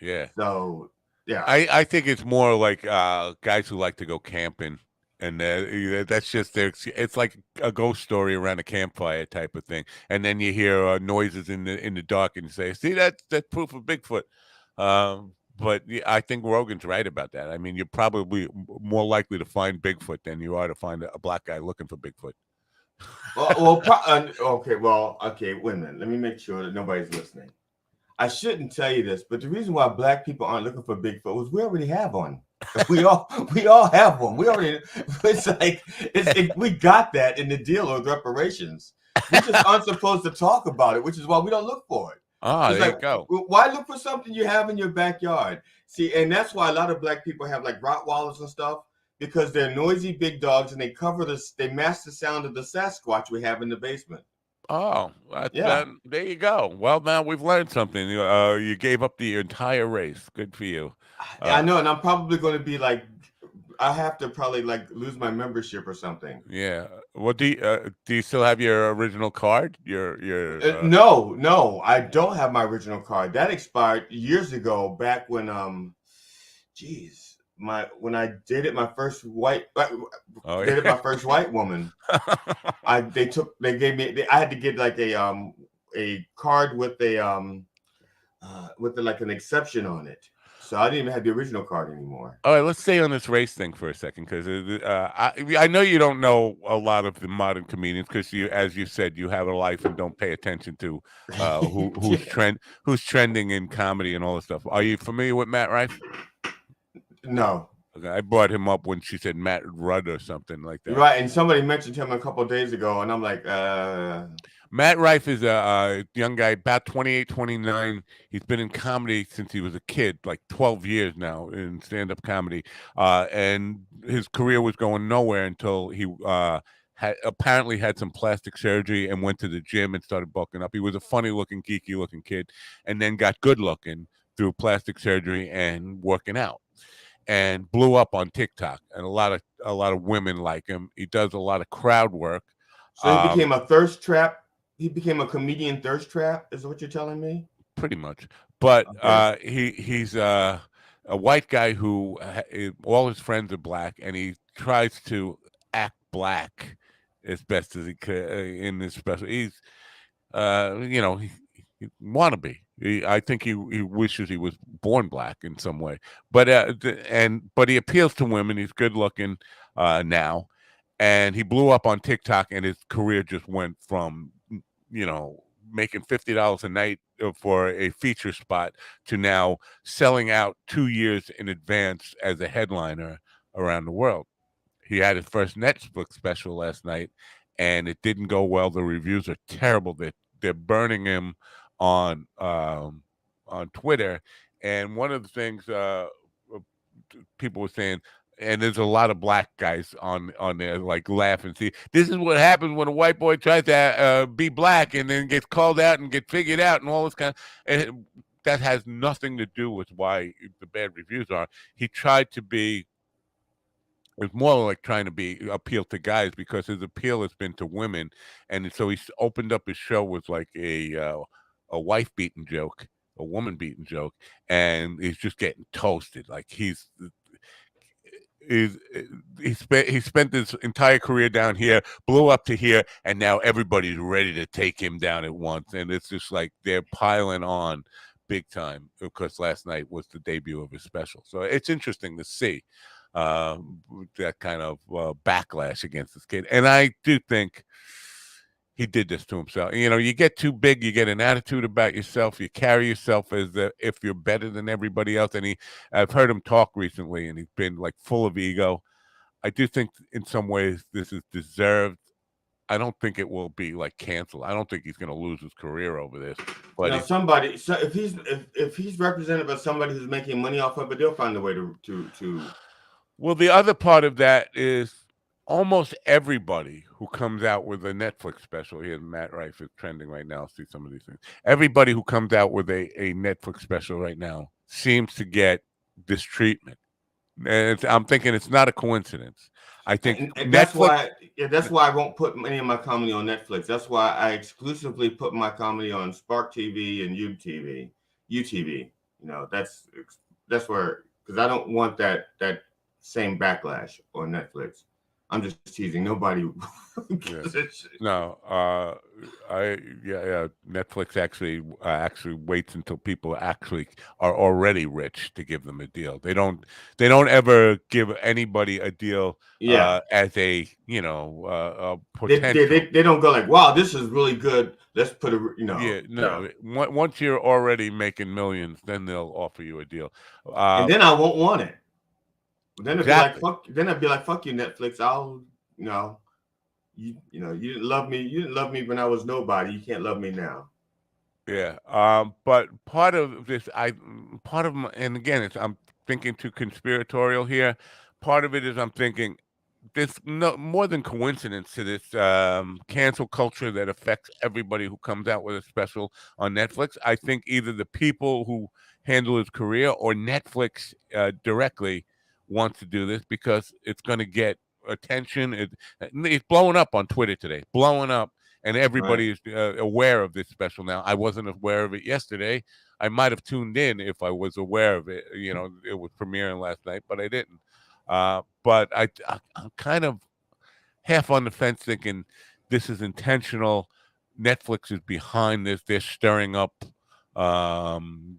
Yeah. So, yeah. I think it's more like guys who like to go camping, and that's just it's like a ghost story around a campfire type of thing. And then you hear noises in the dark, and you say, "See, that's proof of Bigfoot." But I think Rogan's right about that. I mean, you're probably more likely to find Bigfoot than you are to find a black guy looking for Bigfoot. Okay, wait a minute. Let me make sure that nobody's listening. I shouldn't tell you this, but the reason why black people aren't looking for Bigfoot was we already have one. We all have one. We got that in the deal with reparations. We just aren't supposed to talk about it, which is why we don't look for it. Ah, there you go. Why look for something you have in your backyard? See, and that's why a lot of black people have like Rottweilers and stuff, because they're noisy big dogs and they mask the sound of the Sasquatch we have in the basement. Oh, yeah. There you go. Well, now we've learned something. You gave up the entire race. Good for you. I know, and I'm probably going to be like, I have to probably like lose my membership or something. Yeah. Well, do you still have your original card? No, I don't have my original card. That expired years ago. Back when when I dated my first white woman. I had to get like a card with like an exception on it. So I didn't even have the original card anymore. All right, let's stay on this race thing for a second, because I know you don't know a lot of the modern comedians, because as you said, you have a life and don't pay attention to who's trending in comedy and all this stuff. Are you familiar with Matt Rife? No. Okay, I brought him up when she said Matt Rudd or something like that. Right, and somebody mentioned him a couple of days ago, and I'm like, Matt Rife is a young guy, about 28, 29. He's been in comedy since he was a kid, like 12 years now in stand-up comedy. And his career was going nowhere until he apparently had some plastic surgery and went to the gym and started bulking up. He was a funny-looking, geeky-looking kid, and then got good-looking through plastic surgery and working out, and blew up on TikTok. And a lot of women like him. He does a lot of crowd work. So he became a thirst trap. He became a comedian thirst trap, is what you're telling me? Pretty much. But okay. He's a white guy who all his friends are black, and he tries to act black as best as he could in this special. He's, he wannabe. I think he wishes he was born black in some way. But he appeals to women. He's good looking now, and he blew up on TikTok, and his career just went from making $50 a night for a feature spot to now selling out 2 years in advance as a headliner around the world. He had his first Netflix special last night, and it didn't go well. The reviews are terrible. They're burning him on Twitter. And one of the things people were saying, and there's a lot of black guys on there like laughing. See, this is what happens when a white boy tries to be black and then gets called out and get figured out and all this kind of. And that has nothing to do with why the bad reviews are. He tried to be. It's more like trying to appeal to guys, because his appeal has been to women, and so he's opened up his show with like a wife beating joke, a woman beating joke, and he's just getting toasted. Like he spent his entire career down here, blew up to here, and now everybody's ready to take him down at once. And it's just like they're piling on big time, because last night was the debut of his special. So it's interesting to see that kind of backlash against this kid. And I do think he did this to himself. You get too big, you get an attitude about yourself, you carry yourself as if you're better than everybody else. And I've heard him talk recently, and he's been like full of ego. I do think in some ways this is deserved. I don't think it will be like canceled. I don't think he's going to lose his career over this. But if he's represented by somebody who's making money off of it, they'll find a way to. Well, the other part of that is almost everybody who comes out with a Netflix special, here Matt Rife is trending right now, see some of these things. Everybody who comes out with a Netflix special right now seems to get this treatment. And I'm thinking it's not a coincidence. I think And Netflix. that's why I won't put any of my comedy on Netflix. That's why I exclusively put my comedy on Spark TV and UTV. UTV. You know, that's where, because I don't want that same backlash on Netflix. I'm just teasing. Nobody. Yeah. No, yeah. Netflix actually waits until people actually are already rich to give them a deal. They don't ever give anybody a deal Yeah. as a potential. They don't go like, wow, this is really good. Let's put a Yeah, no. Once you're already making millions, then they'll offer you a deal. And then I won't want it. Then it'd be like Exactly. fuck. Then I'd be like, fuck you, Netflix. I'll you didn't love me. You didn't love me when I was nobody. You can't love me now. Yeah. But part of this, and again, I'm thinking too conspiratorial here. Part of it is I'm thinking there's no more than coincidence to this cancel culture that affects everybody who comes out with a special on Netflix. I think either the people who handle his career or Netflix directly wants to do this because it's going to get attention. It's blowing up on Twitter today, blowing up, and everybody is aware of this special now. I wasn't aware of it yesterday. I might have tuned in if I was aware of it. You know, it was premiering last night, but I didn't. But I'm kind of half on the fence thinking this is intentional. Netflix is behind this. They're stirring up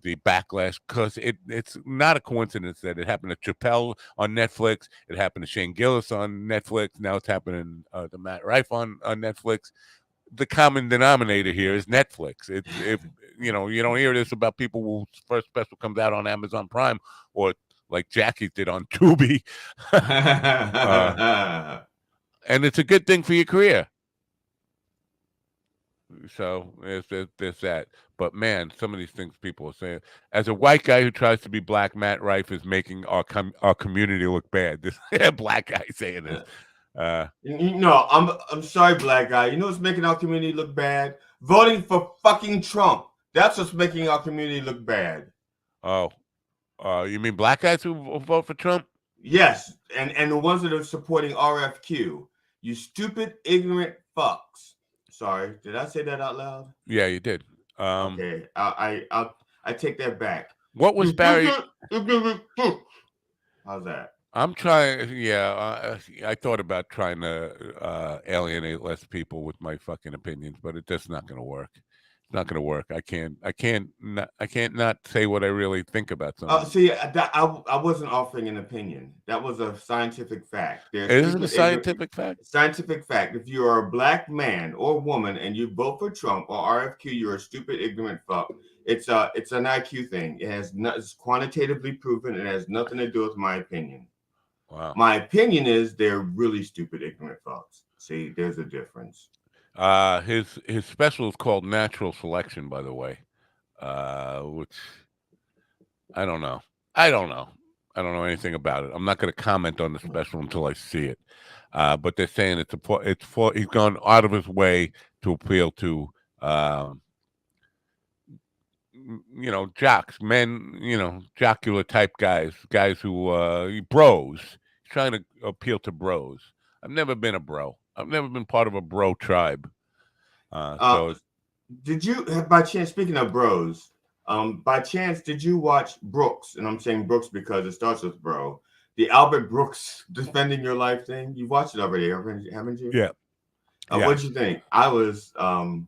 the backlash because it's not a coincidence that it happened to Chappelle on Netflix. It happened to Shane Gillis on Netflix. Now it's happening to Matt Rife on Netflix. The common denominator here is Netflix. If you don't hear this about people whose first special comes out on Amazon Prime or like Jackie did on Tubi. And it's a good thing for your career. So there's that. But man, some of these things people are saying. As a white guy who tries to be black, Matt Rife is making our community look bad. This black guy saying this. I'm sorry, black guy. You know what's making our community look bad? Voting for fucking Trump. That's what's making our community look bad. Oh, you mean black guys who vote for Trump? Yes, and the ones that are supporting RFQ. You stupid, ignorant fucks. Sorry, did I say that out loud? Yeah, you did. Okay, I take that back. What was Barry? How's that? I'm trying. Yeah, I thought about trying to alienate less people with my fucking opinions, but that's not going to work. It's not going to work. I can't not say what I really think about something. See, I wasn't offering an opinion. That was a scientific fact. Is it a scientific fact? Scientific fact. If you are a black man or woman and you vote for Trump or RFQ, you're a stupid, ignorant fuck. It's an IQ thing. It's quantitatively proven. It has nothing to do with my opinion. Wow. My opinion is they're really stupid, ignorant fucks. See, there's a difference. His special is called Natural Selection, by the way, which I don't know. I don't know anything about it. I'm not going to comment on the special until I see it. But they're saying he's gone out of his way to appeal to jocks, men, jocular type guys who bros. He's trying to appeal to bros. I've never been a bro. I've never been part of a bro tribe. So did you, by chance, speaking of bros, by chance, did you watch Brooks? And I'm saying Brooks because it starts with bro. The Albert Brooks Defending Your Life thing. You watched it already, haven't you? Yeah. What'd you think? I was like,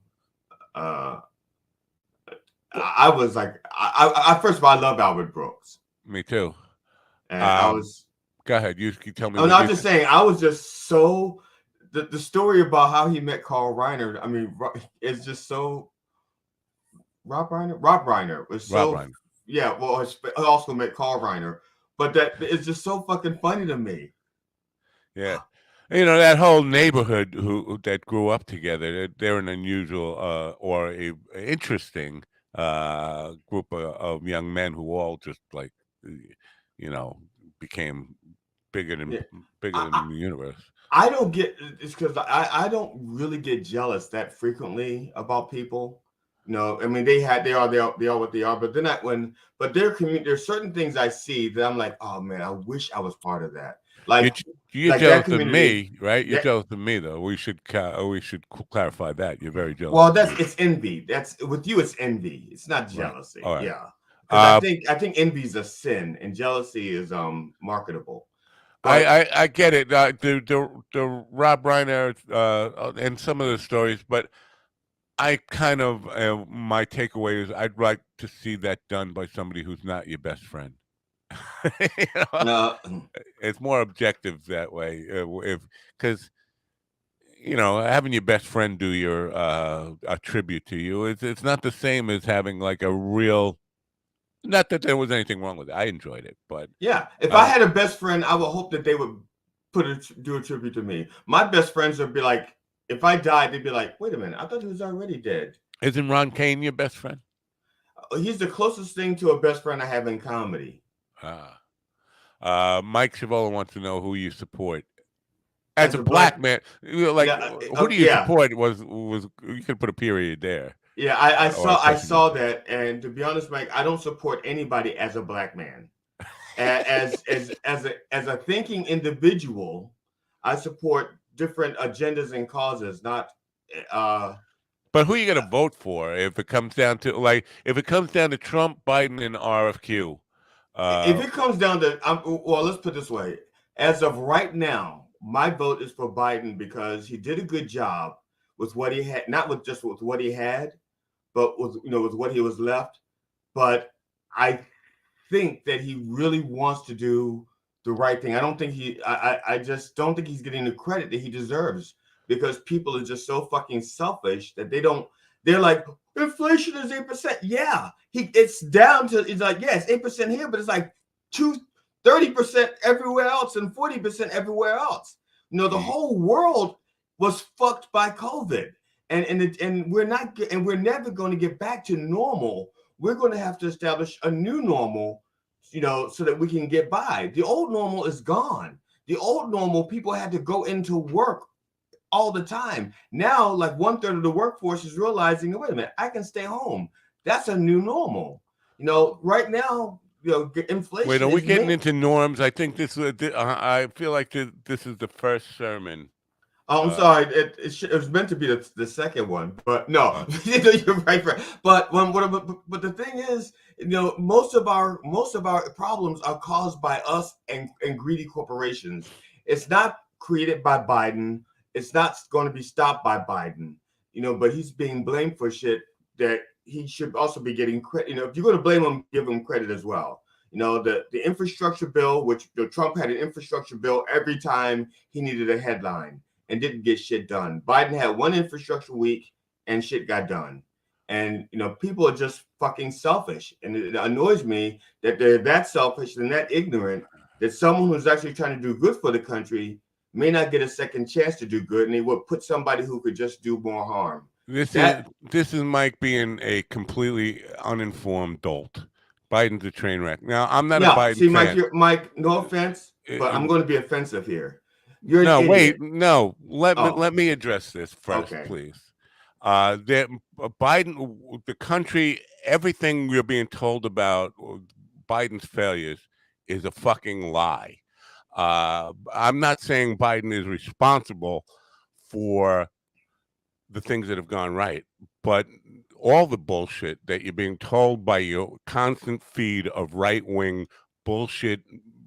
I first of all, I love Albert Brooks. Me too. And I was. Go ahead. You tell me. Oh, no, I'm just saying. I was just so the story about how he met Carl Reiner. I mean, it's just so. Rob Reiner was so. Reiner. Yeah, well, I also met Carl Reiner, but that it's just so fucking funny to me. Yeah. That whole neighborhood that grew up together, they're an unusual or a interesting group of young men who all just like, became bigger than the universe. I don't get it's because I don't really get jealous that frequently about people. No, I mean they are what they are, but they're not but their community. There's certain things I see that I'm like, oh man, I wish I was part of that. You're Like that jealous of community. me, right? You're That, jealous of me, though. We should clarify that. You're very jealous well, of me. it's envy. That's with you. It's envy. It's not Right. jealousy. All right. Yeah, because I think envy is a sin and jealousy is marketable. But I get it. The Rob Reiner and some of the stories, but I kind of my takeaway is I'd like to see that done by somebody who's not your best friend. You know? uh, It's more objective that way. If because having your best friend do your a tribute to you, it's not the same as having like a real. Not that there was anything wrong with it. I enjoyed it, but yeah, if I had a best friend, I would hope that they would do a tribute to me. My best friends would be like, if I died, they'd be like, wait a minute, I thought he was already dead. isn't Ron Kane your best friend? He's the closest thing to a best friend I have in comedy. Mike Chavola wants to know who you support as As a a black black, man. Like, who do you yeah, support? Was you could put a period there? yeah. Or a I question saw mark. that, and to be honest, Mike, I don't support anybody as a black man. As a thinking individual, I support different agendas and causes, not. But who are you going to vote for if it comes down to Trump, Biden, and RFQ? If it comes down to, well, let's put it this way. As of right now, my vote is for Biden because he did a good job with what he had, not with just with what he had, but with with what he was left. But I think that he really wants to do the right thing. I don't think I just don't think he's getting the credit that he deserves because people are just so fucking selfish that they're like, inflation is 8%. Yeah, it's down to, it's like, yeah, it's 8% here, but it's like 30% everywhere else and 40% everywhere else. The whole world was fucked by COVID. And we're never going to get back to normal. We're going to have to establish a new normal, so that we can get by. The old normal is gone. The old normal, people had to go into work all the time. Now, like 1/3 of the workforce is realizing, wait a minute, I can stay home. That's a new normal. Right now, inflation. Wait, are we getting into norms? I think I feel like this is the first sermon. Oh, I'm sorry. It was meant to be the second one, but no, you're right. But the thing is, most of our problems are caused by us and greedy corporations. It's not created by Biden. It's not going to be stopped by Biden. But he's being blamed for shit that he should also be getting credit. If you're going to blame him, give him credit as well. The infrastructure bill, which Trump had an infrastructure bill every time he needed a headline and didn't get shit done. Biden had one infrastructure week and shit got done. And, people are just fucking selfish. And it annoys me that they're that selfish and that ignorant that someone who's actually trying to do good for the country may not get a second chance to do good. And they would put somebody who could just do more harm. This is Mike being a completely uninformed dolt. Biden's a train wreck. Now, I'm not a Biden fan. Mike, no offense, but I'm going to be offensive here. You're no, an idiot. wait, no. Let me address this first, please. Biden, the country, everything we're being told about Biden's failures is a fucking lie. I'm not saying Biden is responsible for the things that have gone right, but all the bullshit that you're being told by your constant feed of right-wing bullshit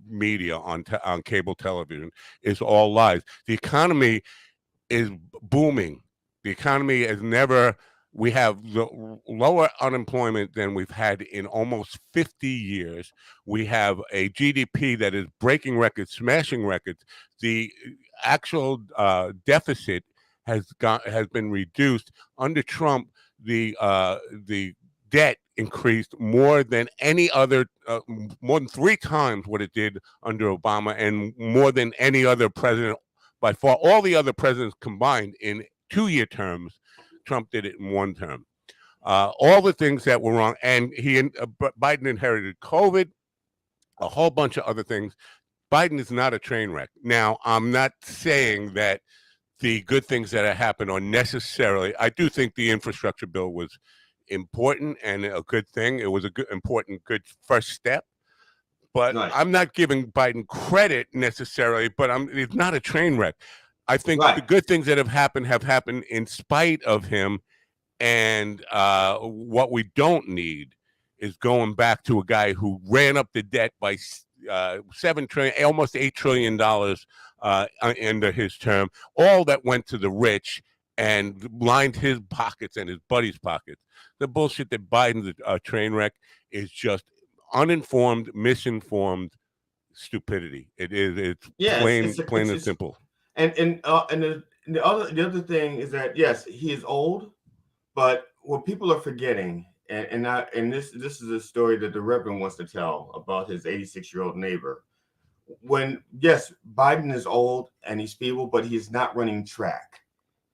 media on cable television is all lies. The economy is booming. The economy has never. We have lower unemployment than we've had in almost 50 years. We have a GDP that is breaking records, smashing records. The actual deficit has been reduced under Trump. The debt increased more than any other, more than 3 times what it did under Obama, and more than any other president by far. All the other presidents combined in 2-year terms, Trump did it in 1 term. All the things that were wrong, and Biden inherited COVID, a whole bunch of other things. Biden is not a train wreck. Now, I'm not saying that the good things that have happened are necessarily. I do think the infrastructure bill was important and a good thing. It was a good, important, good first step. But Right. I'm not giving Biden credit necessarily, but it's not a train wreck. I think the Right. good things that have happened in spite of him. And what we don't need is going back to a guy who ran up the debt by $7 trillion, almost $8 trillion under his term. All that went to the rich and lined his pockets and his buddies' pockets. The bullshit that Biden's a train wreck is just uninformed, misinformed stupidity. It is. It's plain and simple. And the other thing is that yes, he is old, but what people are forgetting, and this is a story that the Reverend wants to tell about his 86-year-old neighbor. When yes, Biden is old and he's feeble, but he's not running track.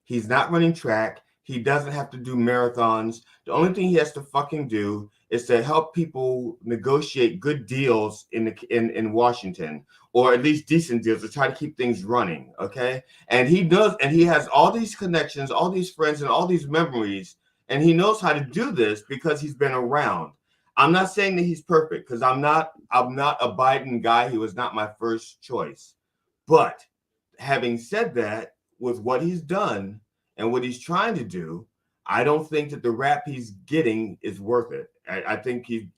He's not running track. He doesn't have to do marathons. The only thing he has to fucking do is to help people negotiate good deals in Washington, or at least decent deals to try to keep things running. Okay. And he does, and he has all these connections, all these friends, and all these memories, and he knows how to do this because he's been around. I'm not saying that he's perfect, because I'm not a Biden guy. He was not my first choice. But having said that, with what he's done and what he's trying to do, I don't think that the rap he's getting is worth it. I think he,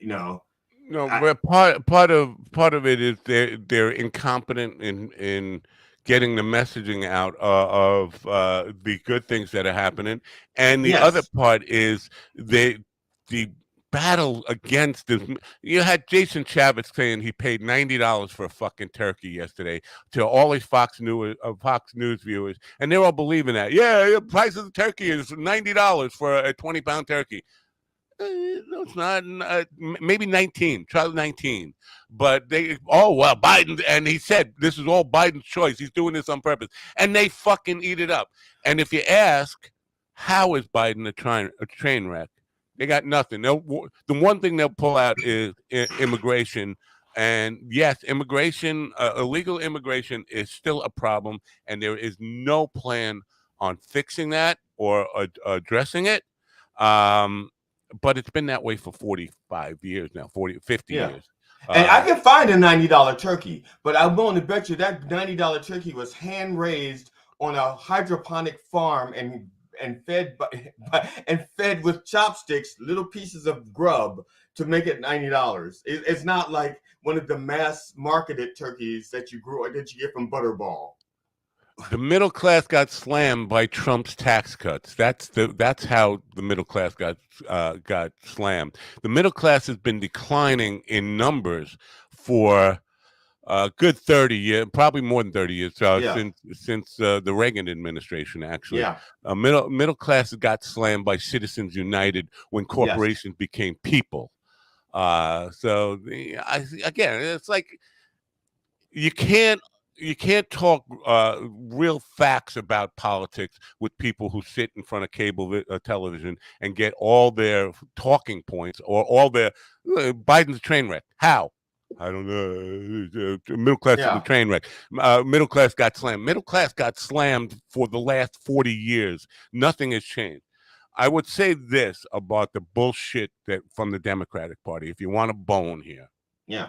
No, but part of it is they're incompetent in getting the messaging out of the good things that are happening, and the other part is the battle against this. You had Jason Chaffetz saying he paid $90 for a fucking turkey yesterday to all these Fox News viewers, and they're all believing that. Yeah, the price of the turkey is $90 for a 20-pound turkey. No, it's not. Maybe 19. Try 19. But Biden, and he said this is all Biden's choice. He's doing this on purpose, and they fucking eat it up. And if you ask, how is Biden a train wreck? They got nothing. The one thing they'll pull out is immigration. And yes, illegal immigration is still a problem, and there is no plan on fixing that or addressing it. But it's been that way for 45 years now, 50 years. And I can find a $90 turkey, but I'm willing to bet you that $90 turkey was hand raised on a hydroponic farm and fed with chopsticks, little pieces of grub to make it $90. It's not like one of the mass marketed turkeys that you get from Butterball. The middle class got slammed by Trump's tax cuts. That's how the middle class got slammed. The middle class has been declining in numbers for a good 30 years, probably more than 30 years, since the Reagan administration. Actually, middle class got slammed by Citizens United when corporations became people. Again, it's like you can't talk real facts about politics with people who sit in front of cable television and get all their talking points or all their Biden's a train wreck. How? I don't know. Middle class is a train wreck. Middle class got slammed. Middle class got slammed for the last 40 years. Nothing has changed. I would say this about the bullshit from the Democratic Party, if you want a bone here. Yeah.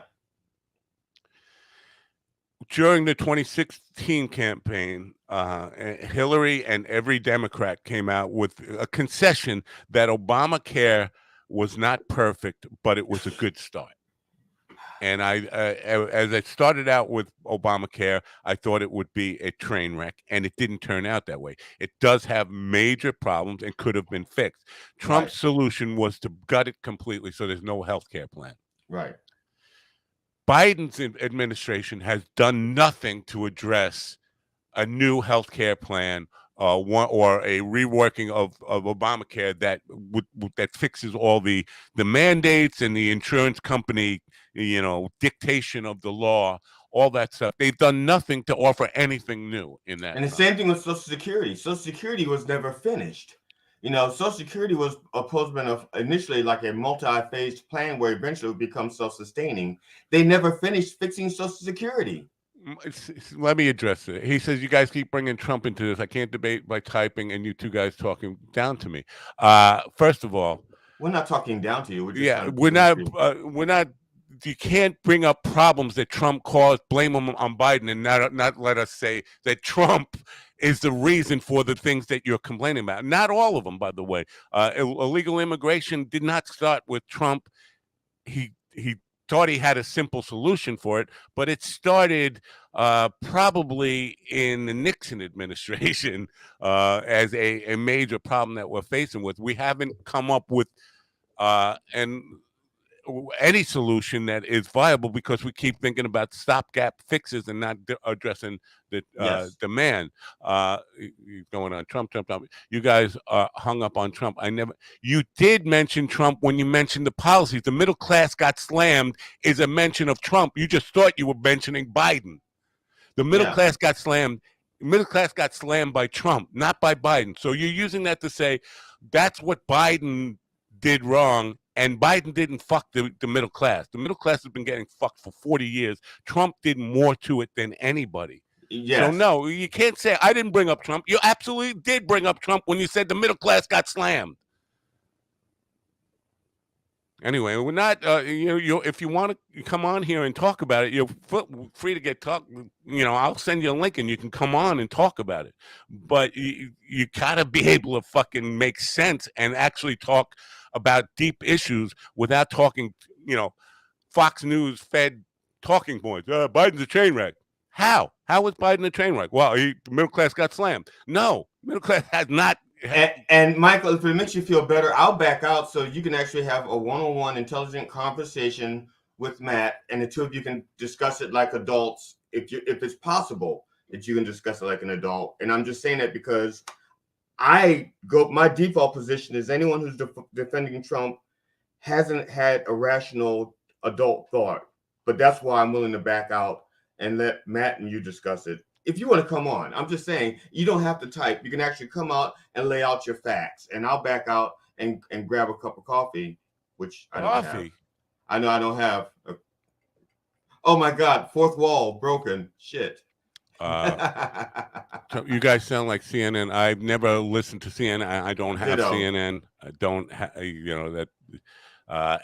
During the 2016 campaign, Hillary and every Democrat came out with a concession that Obamacare was not perfect, but it was a good start. And as I started out with Obamacare, I thought it would be a train wreck, and it didn't turn out that way. It does have major problems and could have been fixed. Trump's solution was to gut it completely so there's no health care plan. Right. Biden's administration has done nothing to address a new health care plan or a reworking of Obamacare that fixes all the mandates and the insurance company, dictation of the law, all that stuff. They've done nothing to offer anything new in that. And the same thing with Social Security. Social Security was never finished. Social Security was supposed to be initially like a multi-phased plan where eventually it would become self-sustaining. They never finished fixing Social Security. Let me address it. He says, you guys keep bringing Trump into this. I can't debate by typing and you two guys talking down to me. First of all, we're not talking down to you. We're just yeah, trying to we're not. You can't bring up problems that Trump caused, blame him on Biden, and not let us say that Trump is the reason for the things that you're complaining about. Not all of them, by the way. Illegal immigration did not start with Trump. He thought he had a simple solution for it, but it started probably in the Nixon administration as a major problem that we're facing with. We haven't come up with any solution that is viable because we keep thinking about stopgap fixes and not addressing the demand. Going on Trump. You guys hung up on Trump. You did mention Trump when you mentioned the policies. The middle class got slammed is a mention of Trump. You just thought you were mentioning Biden. The middle class got slammed. Middle class got slammed by Trump, not by Biden. So you're using that to say that's what Biden did wrong, and Biden didn't fuck the middle class. The middle class has been getting fucked for 40 years. Trump did more to it than anybody. Yes. So no, you can't say I didn't bring up Trump. You absolutely did bring up Trump when you said the middle class got slammed. Anyway, we're not. If you want to come on here and talk about it, you're free to get talk. I'll send you a link and you can come on and talk about it. But you gotta be able to fucking make sense and actually talk about deep issues without talking. Fox News fed talking points. Biden's a train wreck. How? How was Biden a train wreck? Well, the middle class got slammed. No, middle class has not. And Michael, if it makes you feel better, I'll back out so you can actually have a one-on-one intelligent conversation with Matt, and the two of you can discuss it like adults, if it's possible that you can discuss it like an adult. And I'm just saying that because my default position is anyone who's defending Trump hasn't had a rational adult thought, but that's why I'm willing to back out and let Matt and you discuss it. If you want to come on, I'm just saying you don't have to type. You can actually come out and lay out your facts, and I'll back out and grab a cup of coffee, which I don't have. I know I don't have. Oh my God, fourth wall broken. Shit. You guys sound like CNN. I've never listened to CNN. I don't have CNN. I don't have, that.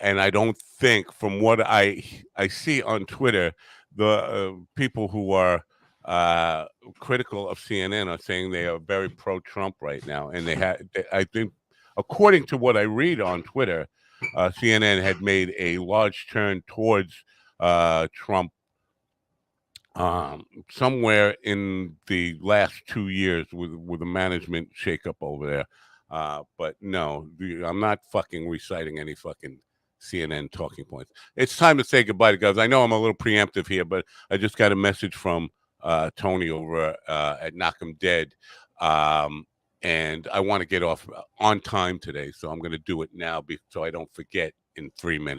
And I don't think, from what I see on Twitter, the people who are critical of CNN are saying they are very pro-Trump right now, and I think, according to what I read on Twitter, CNN had made a large turn towards Trump somewhere in the last 2 years with a management shakeup over there. But no, I'm not fucking reciting any fucking CNN talking points. It's time to say goodbye to guys. I know I'm a little preemptive here, but I just got a message from Tony over at Knock 'em Dead. And I want to get off on time today, so I'm going to do it now so I don't forget in 3 minutes.